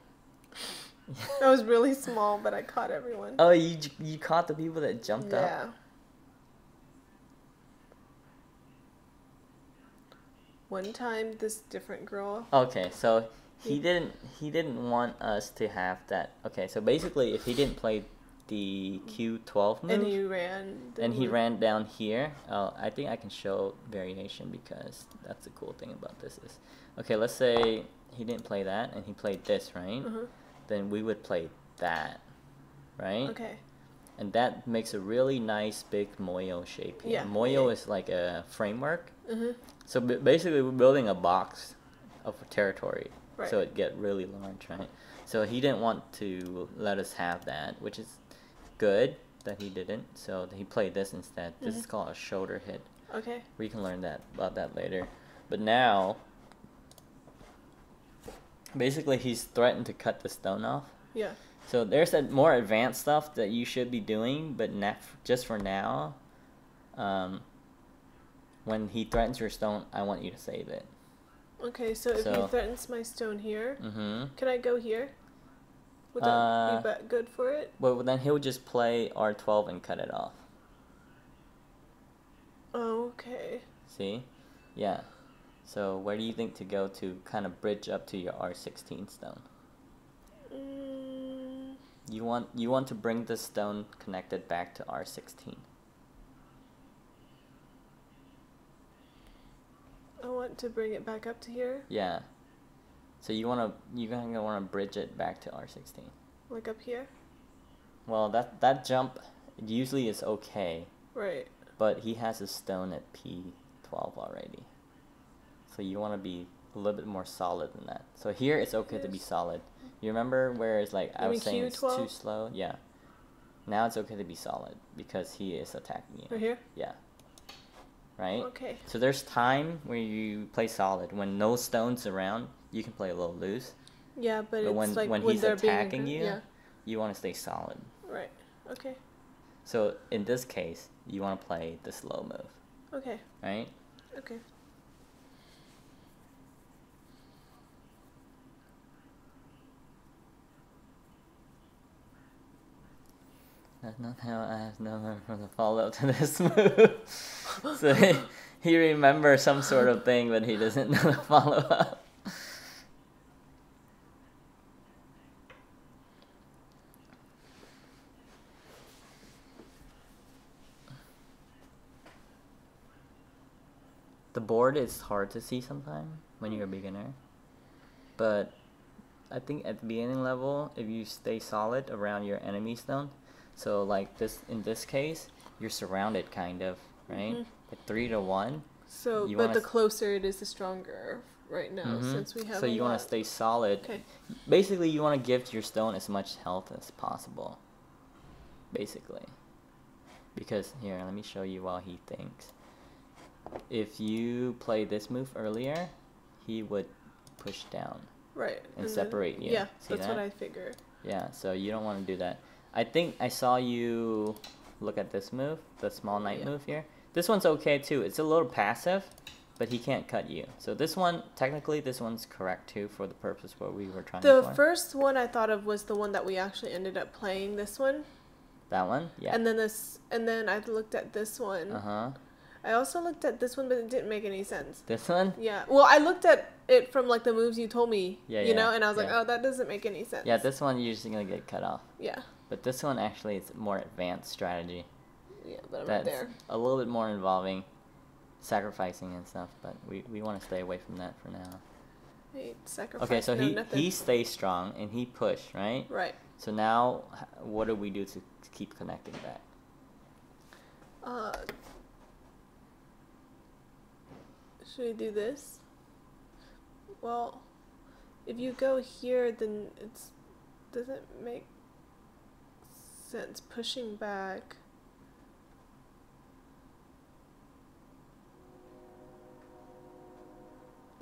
I was really small, but I caught everyone. Oh, you caught the people that jumped up? Yeah. One time, this different girl. Okay, so he didn't want us to have that. Okay, so basically, if he didn't play the Q12 move, and he ran down here, I think I can show variation because that's the cool thing about this is, okay, let's say he didn't play that and he played this, right? Then we would play that, right? Okay. And that makes a really nice big moyo shape here. Yeah. Moyo is like a framework. So basically we're building a box of territory. Right. So it get really large, right? So he didn't want to let us have that, which is, good that he didn't. So he played this instead. This is called a shoulder hit. Okay. We can learn about that later. But now, basically, he's threatened to cut the stone off. Yeah. So there's that more advanced stuff that you should be doing, but just for now, when he threatens your stone, I want you to save it. Okay, so if he threatens my stone here, can I go here? Would that be good for it? Well, then he'll just play R12 and cut it off. Okay. See? Yeah. So where do you think to go to kind of bridge up to your R16 stone? You want to bring the stone connected back to R16. I want to bring it back up to here. Yeah. So you're gonna want to bridge it back to R16. Like up here? Well, that jump usually is okay. Right. But he has a stone at P12 already. So you want to be a little bit more solid than that. So here it's okay to be solid. You remember where it's like I was saying it's too slow? Yeah. Now it's okay to be solid because he is attacking you. Right here? Yeah. Right? Okay. So there's time where you play solid. When no stones around, you can play a little loose. Yeah, but it's when, like when he's attacking you, you want to stay solid. Right. Okay. So in this case, you want to play the slow move. Okay. Right? Okay. That's not how I have no from the follow-up to this move. So he remembers some sort of thing, but he doesn't know the follow-up. The board is hard to see sometimes when you're a beginner, but I think at the beginning level, if you stay solid around your enemy stone, so like this in this case, you're surrounded kind of, right? Like 3 to 1. So, but the closer it is, the stronger right now since we have. So you want to stay solid. Okay. Basically, you want to give your stone as much health as possible. Basically, because here, let me show you while he thinks. If you play this move earlier, he would push down. Right. And separate you. Yeah, see that's that? what I figured. Yeah, so you don't want to do that. I think I saw you look at this move, the small knight move here. This one's okay too. It's a little passive, but he can't cut you. So this one, technically, this one's correct too for the purpose what we were trying The for. first one I thought of was the one that we actually ended up playing. This one. That one, yeah. And then I looked at this one. I also looked at this one, but it didn't make any sense. This one? Yeah. Well, I looked at it from like the moves you told me. Yeah, you know, and I was like, oh, that doesn't make any sense. Yeah, this one you're just gonna get cut off. Yeah. But this one actually is more advanced strategy. Yeah, but I'm That's not there. a little bit more involving sacrificing and stuff, but we want to stay away from that for now. Wait, sacrifice. Okay, so nothing. he stays strong and he pushed, right? Right. So now, what do we do to keep connecting back? Should we do this? Well, if you go here, then it doesn't make sense pushing back.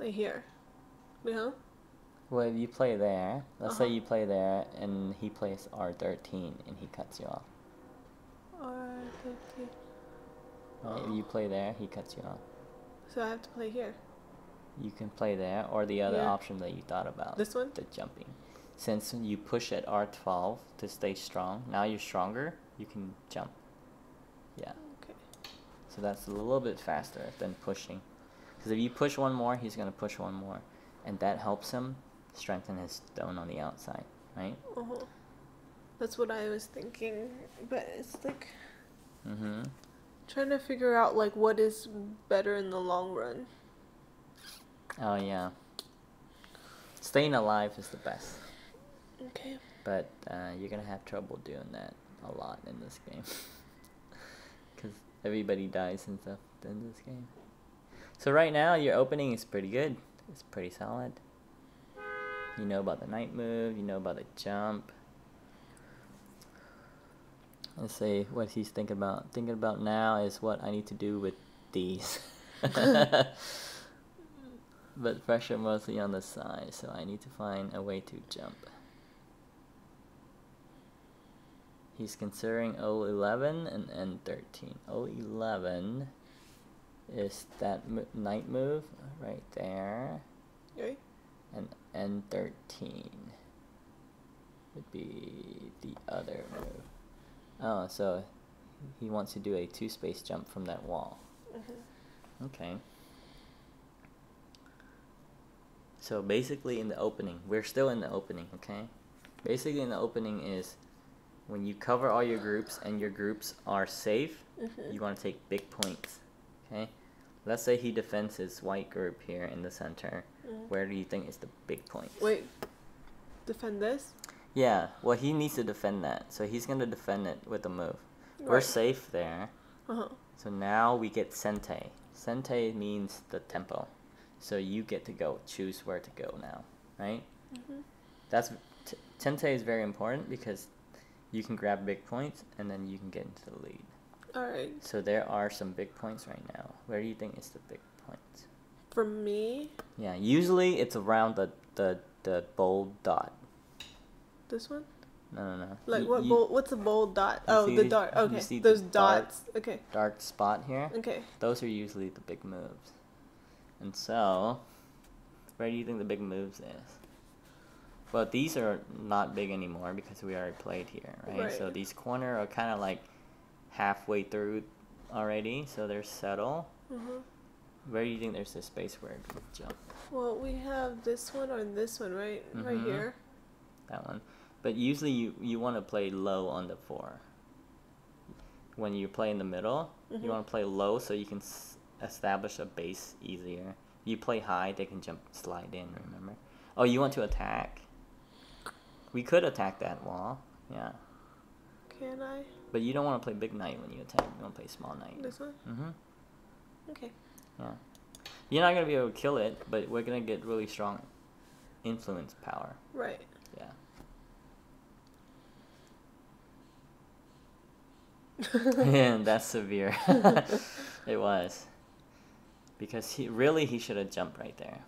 Like here. You know? Well, if you play there, let's say you play there, and he plays R13, and he cuts you off. R13. Right? If you play there, he cuts you off. So I have to play here. You can play there, or the other option that you thought about. This one? The jumping. Since you push at R12 to stay strong, now you're stronger, you can jump. Yeah. Okay. So that's a little bit faster than pushing. Because if you push one more, he's going to push one more. And that helps him strengthen his stone on the outside, right? That's what I was thinking. But it's like... trying to figure out like what is better in the long run. Oh, yeah. Staying alive is the best. Okay. But you're going to have trouble doing that a lot in this game. Because everybody dies and stuff in this game. So right now, your opening is pretty good. It's pretty solid. You know about the knight move. You know about the jump. Let's see what he's thinking about. Thinking about now is what I need to do with these. But pressure mostly on the side, so I need to find a way to jump. He's considering O11 and N13. O11 is that knight move right there. Okay. And N13 would be the other move. Oh, so he wants to do a 2-space jump from that wall. Mm-hmm. Okay. So basically in the opening, we're still in the opening, okay? Basically in the opening is when you cover all your groups and your groups are safe, mm-hmm. you want to take big points, okay? Let's say he defends his white group here in the center. Mm-hmm. Where do you think is the big points? Wait, defend this? Yeah, well he needs to defend that, so he's going to defend it with a move. Right. We're safe there. Uh-huh. So now we get Sente. Sente means the tempo. So you get to go, choose where to go now, right? Mm-hmm. That's Sente is very important because you can grab big points and then you can get into the lead. Alright. So there are some big points right now. Where do you think is the big points? For me? Yeah, usually it's around the bold dot. This one? No. Like what's a bold dot? Oh, the dot. Okay. Those dots. Okay. Dark spot here. Okay. Those are usually the big moves. And so, where do you think the big moves is? Well, these are not big anymore because we already played here, right? So these corner are kind of like halfway through already, so they're settled. Mm-hmm. Where do you think there's a space where you can jump? Well, we have this one or this one, right? Mm-hmm. Right here. That one. But usually you want to play low on the 4. When you play in the middle, mm-hmm. you want to play low so you can establish a base easier. You play high, they can slide in, remember? Oh, you want to attack? We could attack that wall, yeah. Can I? But you don't want to play big knight when you attack. You want to play small knight. This one? Mm-hmm. Okay. Yeah. You're not going to be able to kill it, but we're going to get really strong influence power. Right. Yeah. And that's severe. It was. Because he should have jumped right there.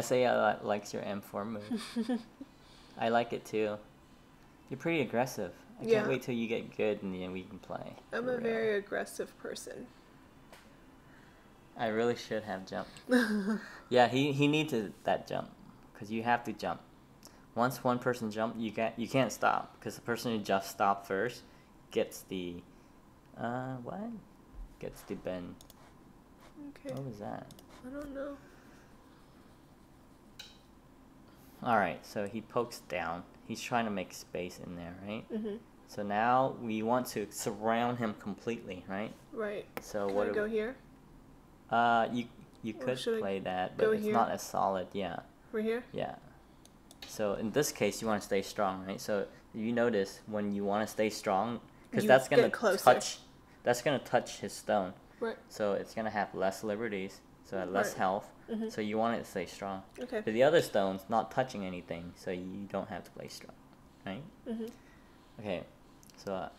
SA likes your M4 move. I like it too. You're pretty aggressive. I can't wait till you get good and then we can play. I'm a very aggressive person. I really should have jumped. Yeah, he needs that jump because you have to jump. Once one person jumps, you can't stop because the person who just stopped first gets the gets the bend. Okay. What was that? I don't know. Alright, so he pokes down. He's trying to make space in there, right? Mm-hmm. So now we want to surround him completely, right? Right. So Can I go here? You could play that, but it's not as solid, yeah. Right here? Yeah. So in this case, you want to stay strong, right? So you notice when you want to stay strong, because that's gonna touch his stone. Right. So it's gonna have less liberties, so less health. Mm-hmm. So you want it to stay strong. Okay. But the other stone's not touching anything, so you don't have to play strong, right? Mm-hmm. Okay. So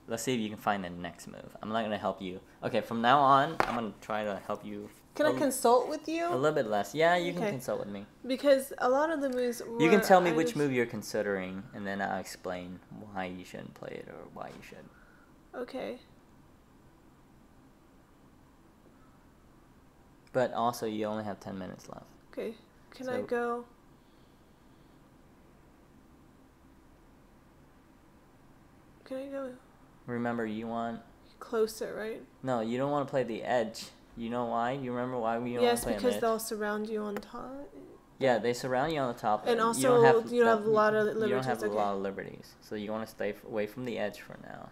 let's see if you can find the next move. I'm not gonna help you. Okay. From now on, I'm gonna try to help you. Can I consult with you? A little bit less. Yeah, you can consult with me. Because a lot of the moves you can tell me which move you're considering, and then I'll explain why you shouldn't play it or why you should. Okay. But also, you only have 10 minutes left. Okay. Can I go? Can I go? Remember, you want... Closer, right? No, you don't want to play the edge. You know why? You remember why we don't want to play on the edge? Yes, because they'll surround you on top. Yeah, they surround you on the top. And also, you don't have a lot of liberties. You don't have a lot of liberties. So you want to stay away from the edge for now.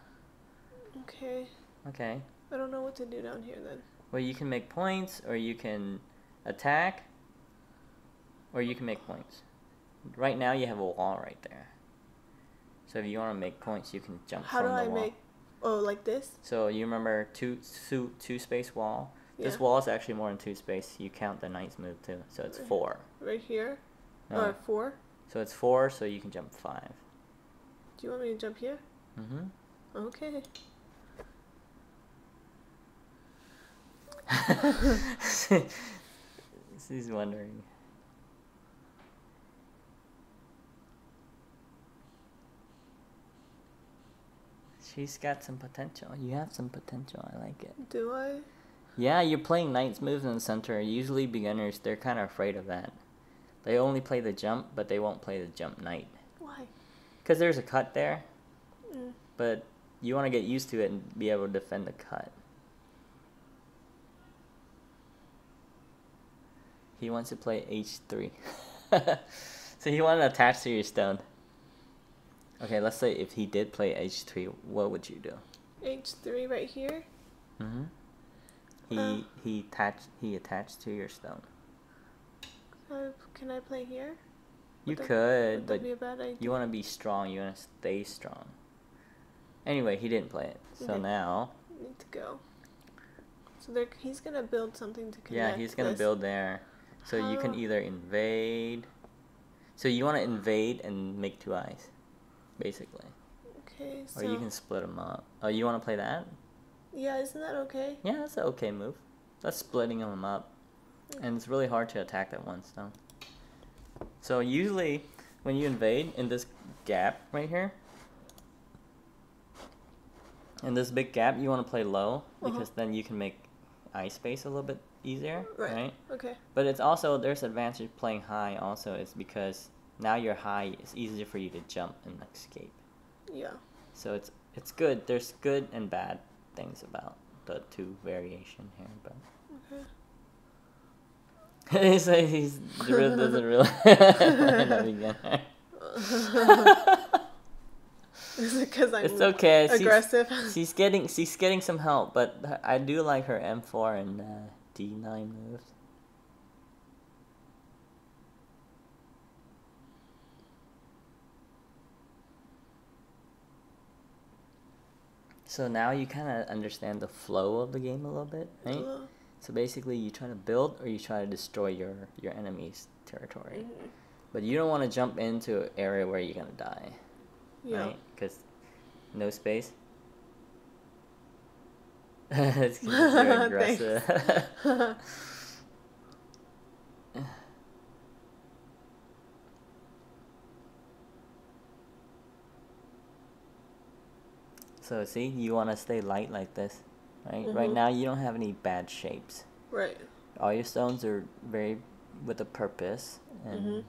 Okay. Okay. I don't know what to do down here then. Well, you can make points, or you can attack, or you can make points. Right now, you have a wall right there. So if you want to make points, you can jump from the wall. How do I make... Oh, like this? So you remember two space wall. This wall is actually more than 2 space. You count the knight's move too, so it's 4. Right here? No. Or 4? So it's 4, so you can jump 5. Do you want me to jump here? Mm-hmm. Okay. She's wondering. She's got some potential. You have some potential. I like it. Do I? Yeah, you're playing knight's moves in the center. Usually beginners, they're kind of afraid of that. They only play the jump, but they won't play the jump knight. Why? Because there's a cut there. Mm. But you want to get used to it and be able to defend the cut. He wants to play h3. So he wanted to attach to your stone. Okay, let's say if he did play h3, what would you do? h3 right here? Mm-hmm. He attached to your stone. Can I play here? You could, but be a bad idea? you want to be strong. You want to stay strong. Anyway, he didn't play it. So Okay. now... Need to go. So he's going to build something to connect. Yeah, he's going to build there. So you can either invade... So you want to invade and make 2 eyes, basically. Okay, so... Or you can split them up. Oh, you want to play that? Yeah, isn't that okay? Yeah, that's an okay move. That's splitting them up. And it's really hard to attack that one stone. So usually, when you invade in this gap right here, in this big gap, you want to play low, because then you can make eye space a little bit easier, right? Okay. But it's also, there's advantage playing high also, is because now you're high, it's easier for you to jump and escape. Yeah. So it's good. There's good and bad things about the 2 variation here, but... Okay. He says he doesn't really a beginner. Is it because I'm It's okay. aggressive? She's getting some help, but I do like her M4 and D9 moves. So now you kind of understand the flow of the game a little bit, right? So basically, you try to build or you try to destroy your enemy's territory. Mm-hmm. But you don't want to jump into an area where you're going to die. Yeah. Right? Because no space. It's 'cause you're aggressive. So see, you want to stay light like this. Right? Mm-hmm. Right now, you don't have any bad shapes. Right. All your stones are very with a purpose, and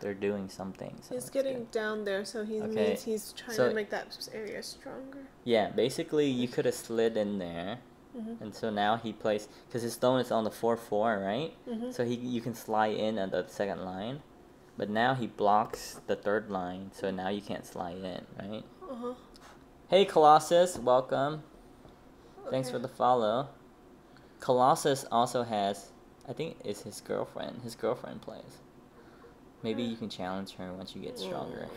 they're doing something. So He's getting good. down there, so he Okay. means he's trying So- to make that area stronger. Yeah, basically, you could have slid in there, and so now he plays, because his stone is on the 4/4, right? So you can slide in at the 2nd line, but now he blocks the 3rd line, so now you can't slide in, right? Hey, Colossus, welcome. Thanks for the follow. Colossus also has, I think it's his girlfriend. His girlfriend plays. Maybe you can challenge her once you get stronger.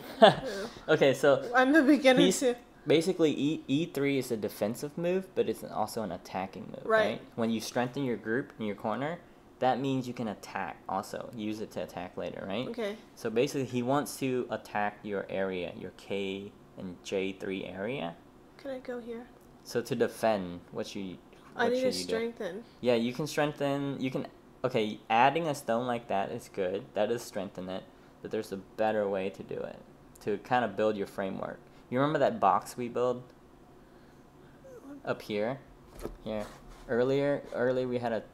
Okay, so I'm a beginner too. basically E3 is a defensive move, but it's also an attacking move, right? When you strengthen your group in your corner, that means you can attack also. Use it to attack later, right? Okay. So basically, he wants to attack your area, your K and J3 area. Can I go here? So to defend, I need to strengthen. Yeah, you can strengthen. You can. Okay, adding a stone like that is good. That is strengthen it. But there's a better way to do it, to kind of build your framework. You remember that box we built up here? Here. Earlier we had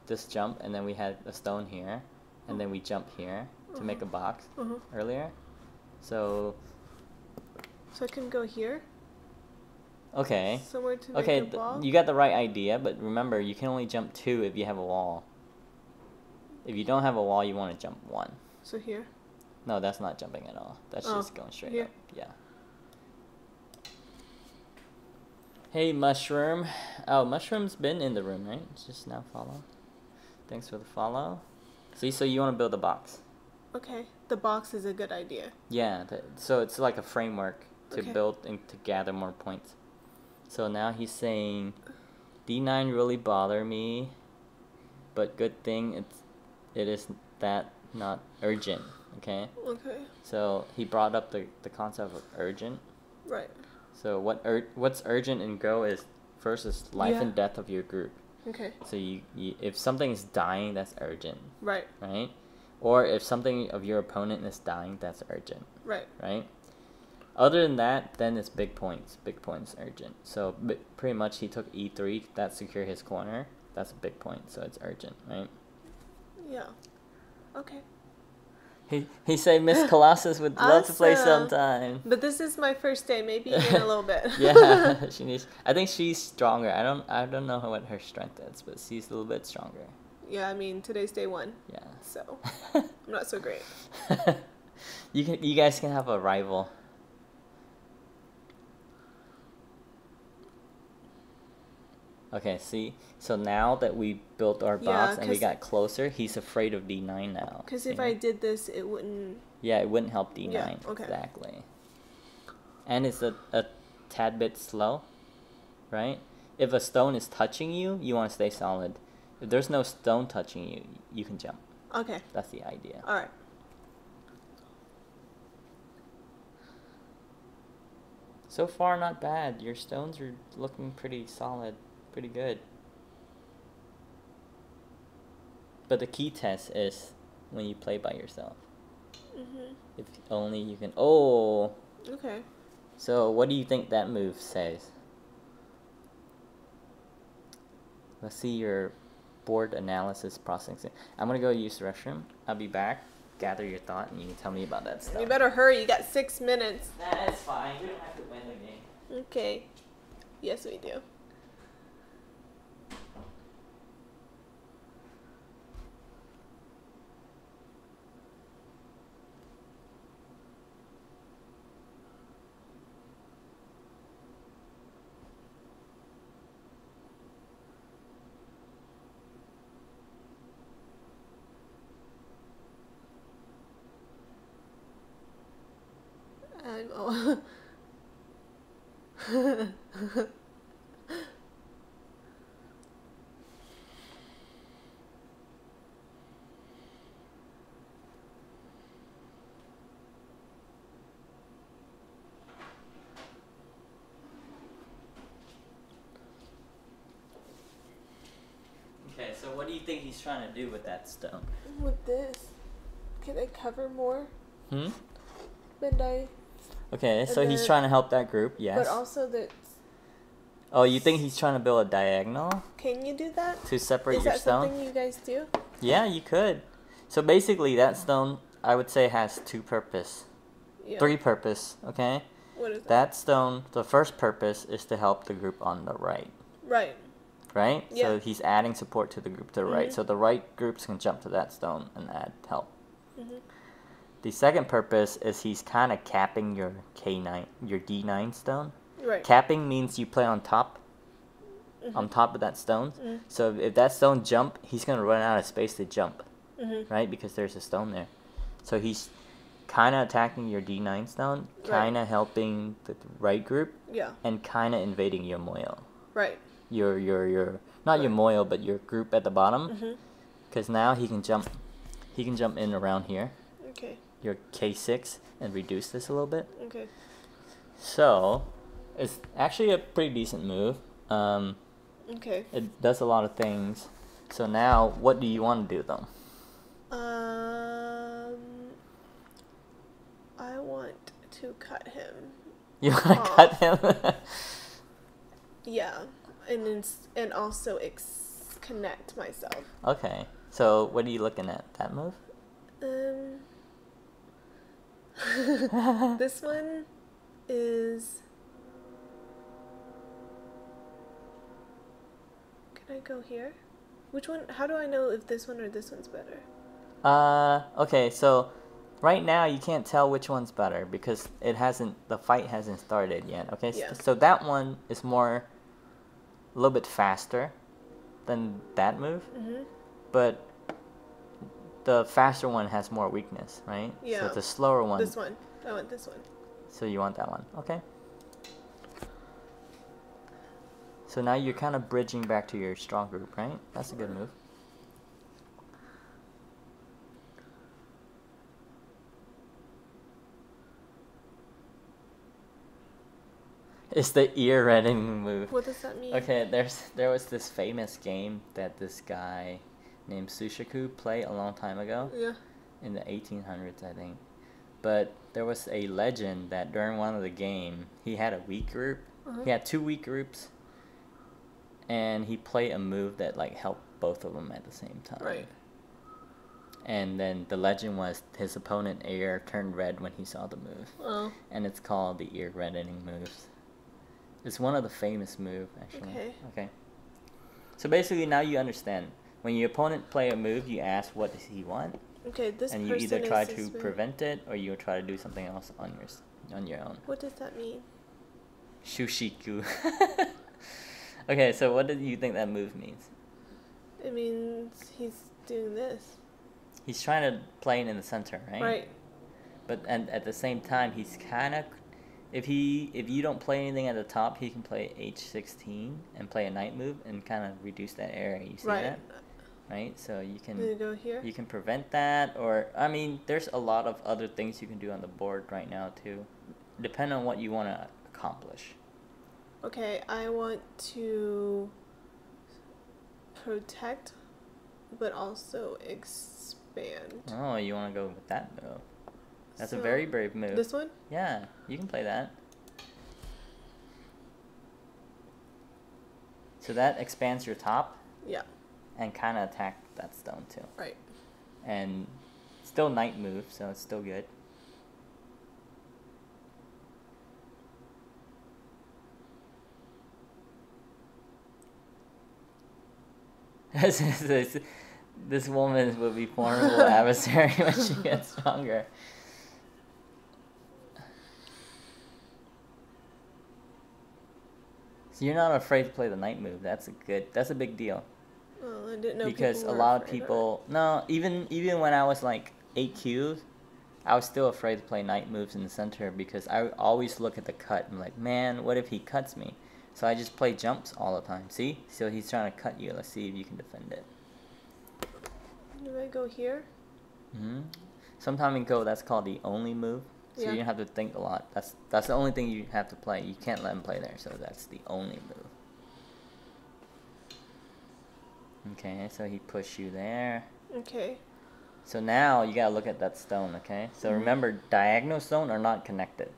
this jump, and then we had a stone here, and then we jump here to make a box earlier. So I can go here? Okay. Somewhere to make a ball? You got the right idea, but remember, you can only jump 2 if you have a wall. If you don't have a wall, you want to jump 1. So here? No, that's not jumping at all. That's just going straight up. Yeah. Hey, Mushroom. Oh, Mushroom's been in the room, right? Just now follow. Thanks for the follow. See, so you want to build a box. Okay. The box is a good idea. Yeah, so it's like a framework to build and to gather more points. So now he's saying, D9 really bother me. but good thing it is that not urgent. Okay. Okay. So he brought up the concept of urgent. Right. So what's urgent in Go is first is life and death of your group. Okay. So you if something is dying, that's urgent. Right. Right? Or if something of your opponent is dying, that's urgent. Right. Right? Other than that, then it's big points. Big points urgent. So pretty much he took E3, that secure his corner. That's a big point, so it's urgent, right? Yeah. Okay. He said Miss Colossus would love to play sometime. But this is my first day. Maybe in a little bit. Yeah, she needs. I think she's stronger. I don't know what her strength is, but she's a little bit stronger. Yeah, I mean today's day 1. Yeah. So I'm not so great. You guys can have a rival. Okay, see? So now that we built our box and we got closer, he's afraid of D9 now. Because if I did this, it wouldn't... Yeah, it wouldn't help D9. Yeah, okay. Exactly. And it's a tad bit slow, right? If a stone is touching you, you want to stay solid. If there's no stone touching you, you can jump. Okay. That's the idea. All right. So far, not bad. Your stones are looking pretty solid. Pretty good. But the key test is when you play by yourself. If only you can... Oh! Okay. So what do you think that move says? Let's see your board analysis processing. I'm going to go use the restroom. I'll be back. Gather your thought and you can tell me about that stuff. You better hurry. You got 6 minutes. That's fine. We don't have to win the game. Okay. Yes, we do. Oh. Okay, so what do you think he's trying to do with that stone? With this, can I cover more? Hmm? Than I... Okay, so he's trying to help that group, yes. But also that... Oh, you think he's trying to build a diagonal? Can you do that? To separate your stone? Is that something you guys do? Yeah, you could. So basically, that stone, I would say, has 2 purpose. Yeah. 3 purpose, okay? What is that? That stone, the first purpose is to help the group on the right. Right. Right? Yeah. So he's adding support to the group to the right. So the right groups can jump to that stone and add help. The second purpose is he's kind of capping your K9, your D9 stone. Right. Capping means you play on top of that stone. So if that stone jump, he's going to run out of space to jump. Right? Because there's a stone there. So he's kind of attacking your D9 stone, kind of helping the right group, and kind of invading your moil. Right. Your not your moil, but your group at the bottom. Because now he can jump in around here. Okay. Your K6 and reduce this a little bit. Okay. So it's actually a pretty decent move. Okay. It does a lot of things. So now, what do you want to do though? I want to cut him. You want to cut him? Yeah, and also connect myself. Okay. So what are you looking at? That move? This one is... Can I go here? Which one? How do I know if this one or this one's better? Okay, so right now you can't tell which one's better because the fight hasn't started yet. Okay, yeah. So that one is a little bit faster than that move, but the faster one has more weakness, right? Yeah. So the slower one. This one. I want this one. So you want that one, okay? So now you're kind of bridging back to your strong group, right? That's a good move. It's the ear-reddening move. What does that mean? Okay, there was this famous game that this guy named Sushiku played a long time ago. Yeah. In the 1800s, I think. But there was a legend that during one of the game, he had a weak group. He had 2 weak groups, and he played a move that like helped both of them at the same time. Right. And then the legend was his opponent ear turned red when he saw the move. Oh. And it's called the ear reddening moves. It's one of the famous moves, actually. Okay. So basically, now you understand. When your opponent play a move, you ask, what does he want? Okay, this and you either try to prevent it or you try to do something else on your own. What does that mean? Shushiku. Okay, so what do you think that move means? It means he's doing this. He's trying to play it in the center, right? Right. But and at the same time, he's kind of, if you don't play anything at the top, he can play H16 and play a knight move and kind of reduce that area. You see that? Right. So you can go here. You can prevent that, or I mean, there's a lot of other things you can do on the board right now too, depending on what you want to accomplish. Okay, I want to protect, but also expand. Oh, you want to go with that move? That's a very brave move. This one? Yeah, you can play that. So that expands your top. Yeah. And kind of attack that stone too. Right. And still knight move, so it's still good. This woman will be formidable adversary when she gets stronger. So you're not afraid to play the knight move. That's a big deal. Oh, I didn't know. Because a lot of people, even when I was like 8 Qs, I was still afraid to play knight moves in the center because I always look at the cut and like, man, what if he cuts me? So I just play jumps all the time. See? So he's trying to cut you. Let's see if you can defend it. Do I go here? Sometime in Go, that's called the only move. So Yeah. you don't have to think a lot. That's the only thing you have to play. You can't let him play there. So that's the only move. Okay, so he pushed you there. Okay. So now you gotta look at that stone, okay? So remember, diagonal stone are not connected,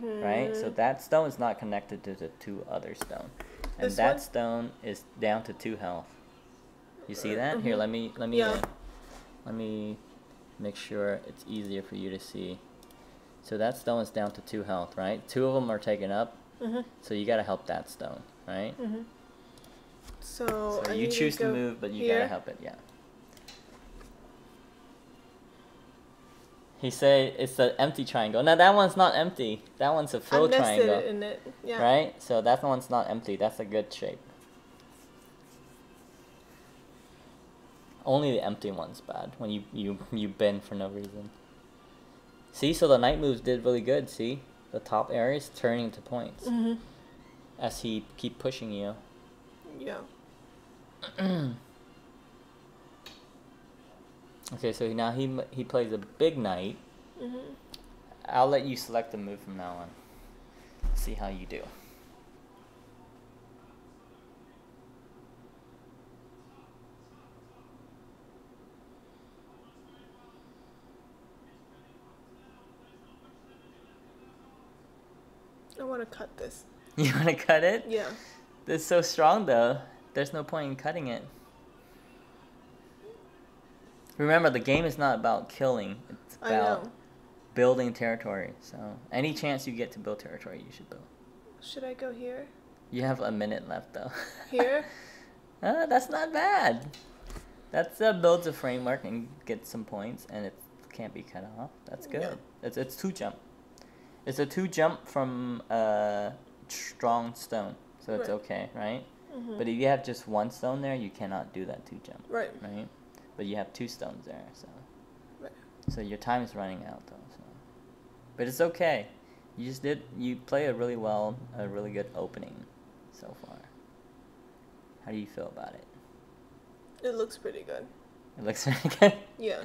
right? So that stone is not connected to the 2 other stone, and that stone is down to 2 health. You see that? Here, let me make sure it's easier for you to see. So that stone is down to 2 health, right? 2 of them are taken up, so you gotta help that stone, right? So you choose to move, but you gotta help it, yeah. He said it's an empty triangle. Now that one's not empty. That one's a full triangle. I nested in it. Yeah. Right? So that one's not empty. That's a good shape. Only the empty one's bad when you bend for no reason. See, so the knight moves did really good. See, the top area is turning to points as he keep pushing you. Yeah. Okay, so now he plays a big knight. I'll let you select the move from now on. See how you do. I want to cut this. You want to cut it? Yeah. It's so strong though. There's no point in cutting it. Remember, the game is not about killing. It's about building territory. So any chance you get to build territory, you should build. Should I go here? You have a minute left though. Here? That's not bad. That's builds a framework and gets some points, and it can't be cut off. That's good. Yeah. It's 2 jump. It's a 2 jump from a strong stone, so it's okay, right? But if you have just 1 stone there, you cannot do that 2 jump. Right. Right. But you have 2 stones there, so. Right. So your time is running out though. So. But it's okay. You play a really good opening so far. How do you feel about it? It looks pretty good. It looks pretty good? Yeah.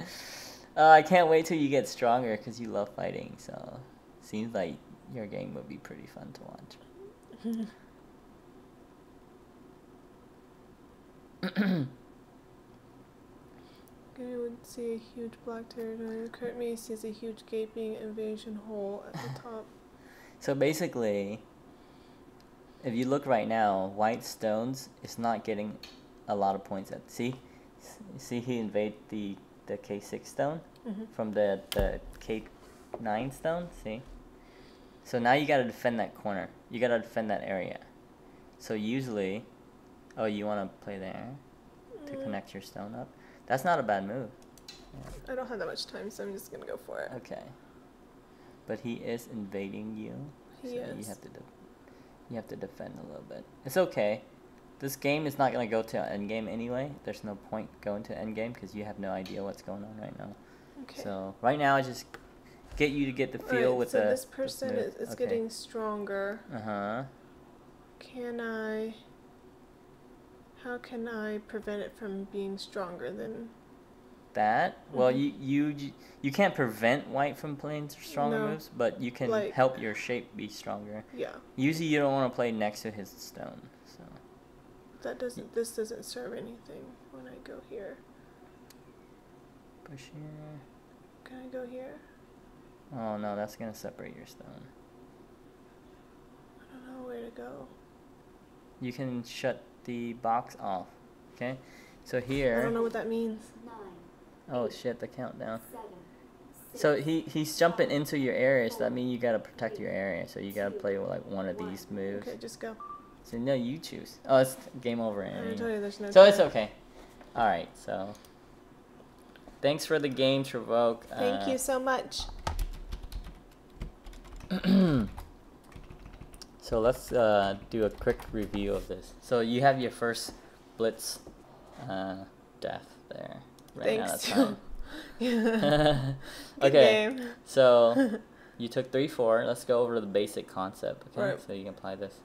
I can't wait till you get stronger because you love fighting, so Seems like your game would be pretty fun to watch. I would see a huge black territory. Currently sees a huge gaping invasion hole at the top. So basically, if you look right now, white stones is not getting a lot of points. See he invade the K6 stone from the K9 stone. See, so now you gotta defend that corner. You gotta defend that area. So usually, oh, you wanna play there to connect your stone up. That's not a bad move. Yeah. I don't have that much time, so I'm just gonna go for it. Okay. But he is invading you. He is. You have to defend a little bit. It's okay. This game is not gonna go to endgame anyway. There's no point going to endgame because you have no idea what's going on right now. Okay. So right now, I just get you to get the feel with the. So this person is getting stronger. How can I prevent it from being stronger than that? Well, you can't prevent white from playing stronger moves, but you can help your shape be stronger. Yeah. Usually, you don't want to play next to his stone. So. This doesn't serve anything when I go here. Push here. Can I go here? Oh no, that's gonna separate your stone. I don't know where to go. You can shut the box off. Okay, so here. I don't know what that means. 9. Oh shit! The countdown. 7. 6, So he's jumping into your area, so that means you gotta protect your area. So you gotta play with like one of these moves. Okay, just go. So no, you choose. Oh, it's game over. I told you there's no. So it's okay. All right. So thanks for the game, Travoke. Thank you so much. So let's do a quick review of this. So you have your first blitz death there. Thanks. Okay. Game. So you took 3-4. Let's go over the basic concept. Okay. Right. So you can apply this.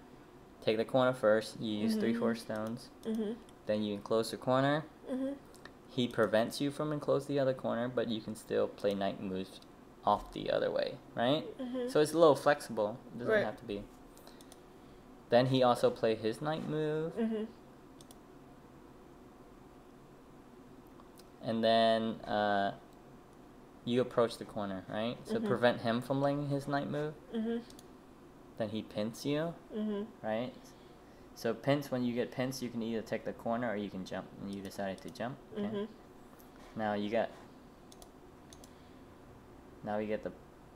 Take the corner first. You use 3-4 stones. Then you enclose the corner. He prevents you from enclose the other corner, but you can still play knight moves off the other way, right? So it's a little flexible. It doesn't have to be. Then he also played his knight move. And then you approach the corner, right? So prevent him from laying his knight move. Then he pins you, right? So pins, when you get pins, you can either take the corner or you can jump. And you decided to jump. Okay. Now we get the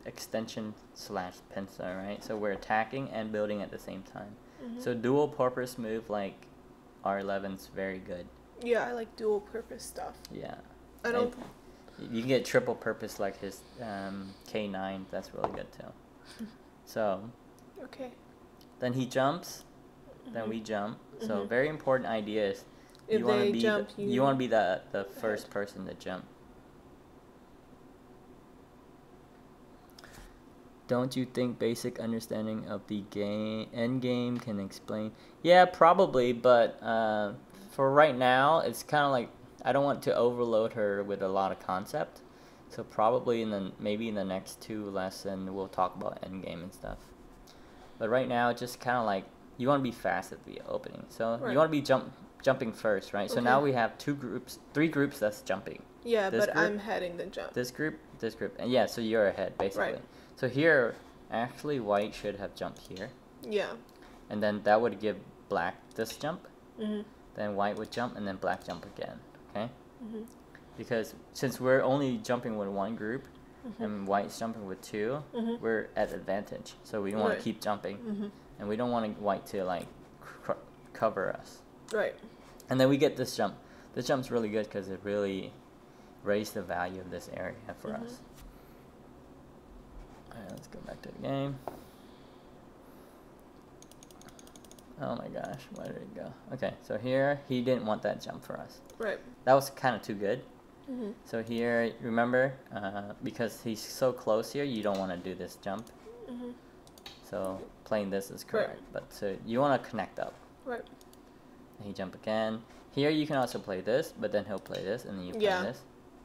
extension / pincer, right? So we're attacking and building at the same time. So dual purpose move like R11's very good. Yeah, I like dual purpose stuff. Yeah. I don't. You can get triple purpose like his K9. That's really good too. So. Okay. Then he jumps. Then we jump. So very important idea is you want to be you want to be the first person to jump. Don't you think basic understanding of the end game can explain? Yeah, probably, but for right now, it's kind of like I don't want to overload her with a lot of concept. So probably maybe in the next 2 lessons we'll talk about end game and stuff. But right now, it's just kind of like you want to be fast at the opening. So you want to be jumping first, right? So now we have 3 groups that's jumping. Yeah, but I'm heading the jump. This group, and yeah, so you're ahead basically. Right. So here, actually, white should have jumped here. Yeah. And then that would give black this jump. Then white would jump, and then black jump again. Okay. Because since we're only jumping with 1 group, and white's jumping with 2, we're at advantage. So we want to keep jumping, and we don't want white to like cover us. Right. And then we get this jump. This jump's really good because it really raised the value of this area for us. Alright, let's go back to the game. Oh my gosh, where did it go? Okay, so here, he didn't want that jump for us. Right. That was kind of too good. So here, remember, because he's so close here, you don't want to do this jump. So playing this is correct. But so you want to connect up. Right. And he jump again. Here you can also play this, but then he'll play this, and then you play this.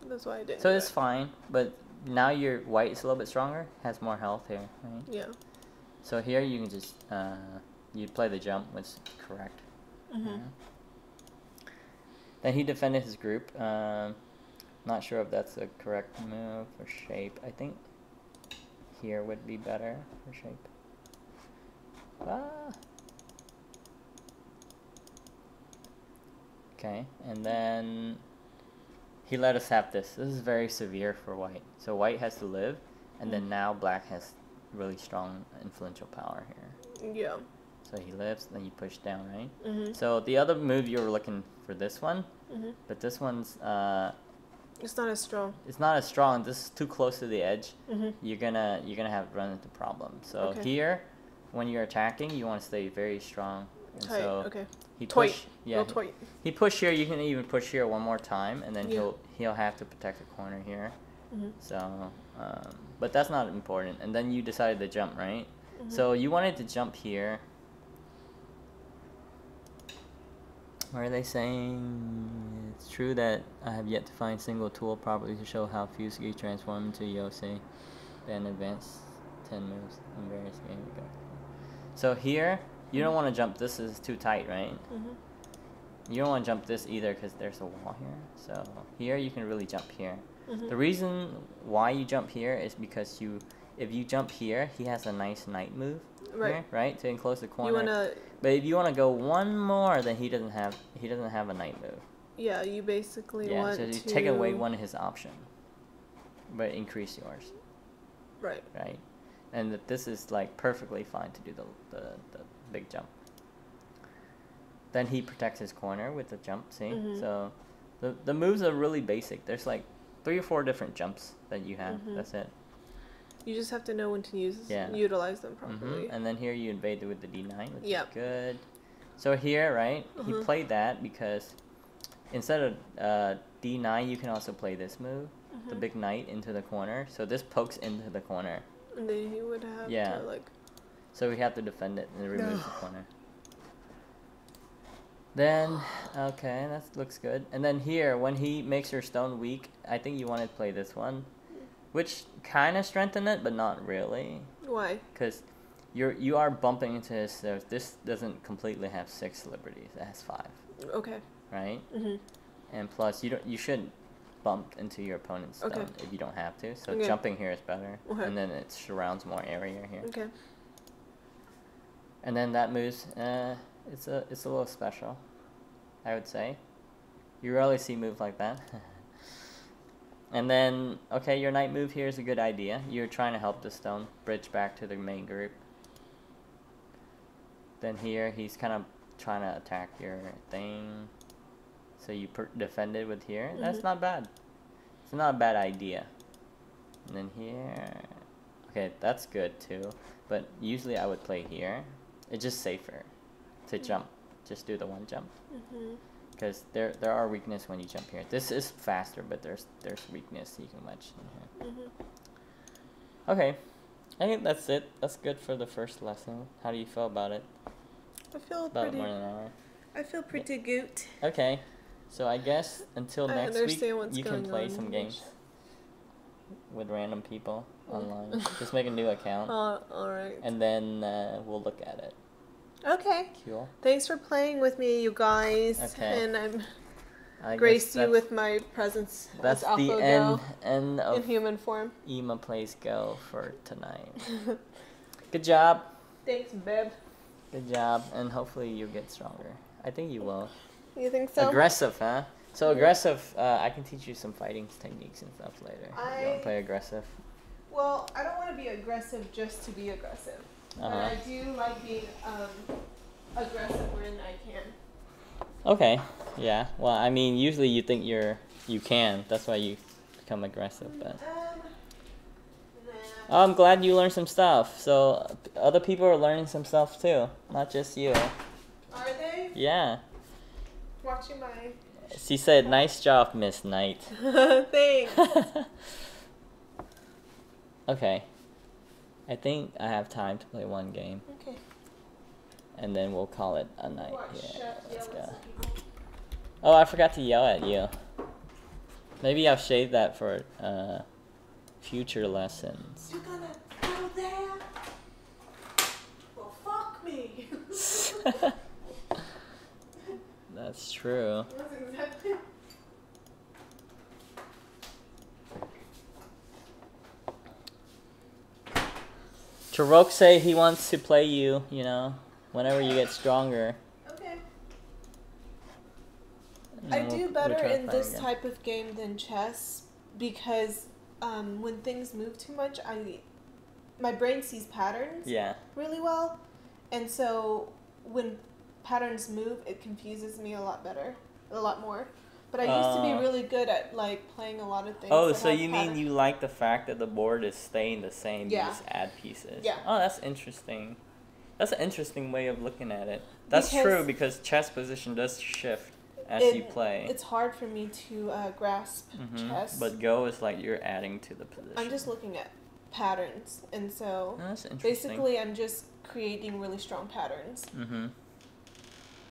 That's why I didn't. So it's fine, but now your white is a little bit stronger, has more health here, right? Yeah. So here you can just you play the jump, which is correct. Then he defended his group. Not sure if that's a correct move for shape. I think here would be better for shape. Okay, and then he let us have this. This is very severe for white. So white has to live, and then now black has really strong influential power here. Yeah. So he lives, then you push down, right? So the other move you were looking for this one, but this one's it's not as strong. It's not as strong. This is too close to the edge. You're gonna have run into problems. So here, when you're attacking, you want to stay very strong. And tight. so Okay. He toit. push. Yeah. He push here. You can even push here one more time, and then he'll have to protect the corner here. So, but that's not important. And then you decided to jump, right? So you wanted to jump here. Where are they saying it's true that I have yet to find single tool properly to show how Fusigi transform into Yosei, then advance 10 moves in various games. So here, you don't want to jump. This is too tight, right? You don't want to jump this either because there's a wall here. So here you can really jump here. The reason why you jump here is because if you jump here, he has a nice knight move. Here, right? To enclose the corner. But if you want to go one more, then he doesn't have a knight move. Yeah, you basically want so you to take away one of his options, but increase yours. Right. Right. And this is like perfectly fine to do the big jump. Then he protects his corner with the jump, see? So the moves are really basic. There's like 3 or 4 different jumps that you have. That's it. You just have to know when to utilize them properly. And then here you invade with the D9, which is good. So here, right, he played that because instead of D9, you can also play this move, the big knight into the corner. So this pokes into the corner. And then he would have to, like... So we have to defend it and remove the corner. Then, okay, that looks good. And then here, when he makes your stone weak, I think you want to play this one. Which kind of strengthen it, but not really. Why? Because you are bumping into his... So this doesn't completely have 6 liberties. It has 5. Okay. Right? And plus, you shouldn't bump into your opponent's stone if you don't have to. So jumping here is better. And then it surrounds more area here. Okay. And then that moves... it's a little special, I would say. You rarely see moves like that. And then, okay, your knight move here is a good idea. You're trying to help the stone bridge back to the main group. Then here, he's kind of trying to attack your thing. So you defend it with here. That's not bad. It's not a bad idea. And then here... Okay, that's good too. But usually I would play here. It's just safer to jump. Just do the one jump. Because there are weakness when you jump here. This is faster, but there's weakness you can match in here. Okay, I think that's it. That's good for the first lesson. How do you feel about it? I feel about more than an hour. I feel pretty good. Okay, so I guess until next week you can play some games with random people online. Just make a new account. All right. And then we'll look at it. Okay. Cool. Thanks for playing with me, you guys. Okay. And I graced you with my presence. That's the end of in human form. Yma Plays Go for tonight. Good job. Thanks, babe. Good job, and hopefully you'll get stronger. I think you will. You think so? Aggressive, huh? So aggressive, I can teach you some fighting techniques and stuff later. You want to play aggressive? Well, I don't want to be aggressive just to be aggressive. But I do like being aggressive when I can. Okay, yeah. Well, I mean, usually you think you can. That's why you become aggressive. But oh, I'm glad you learned some stuff. So other people are learning some stuff too, not just you. Are they? Yeah. Watching my... She said, "Nice job, Miss Knight." Thanks. Okay. I think I have time to play one game. Okay. And then we'll call it a night. Yeah, let's go. Oh, I forgot to yell at you. Maybe I'll shave that for future lessons. You're gonna go there? Well, fuck me. That's true. That's exactly. Tarok say he wants to play you, you know, whenever you get stronger. Okay. I do better in this type of game than chess because when things move too much, my brain sees patterns really well. And so when patterns move, it confuses me a lot more. But I used to be really good at like playing a lot of things. Oh, so you mean you like the fact that the board is staying the same, you just add pieces. Yeah. Oh, that's interesting. That's an interesting way of looking at it. That's true because chess position does shift as you play. It's hard for me to grasp chess. But Go is like you're adding to the position. I'm just looking at patterns, and so that's interesting. basically I'm just creating really strong patterns. Mm-hmm.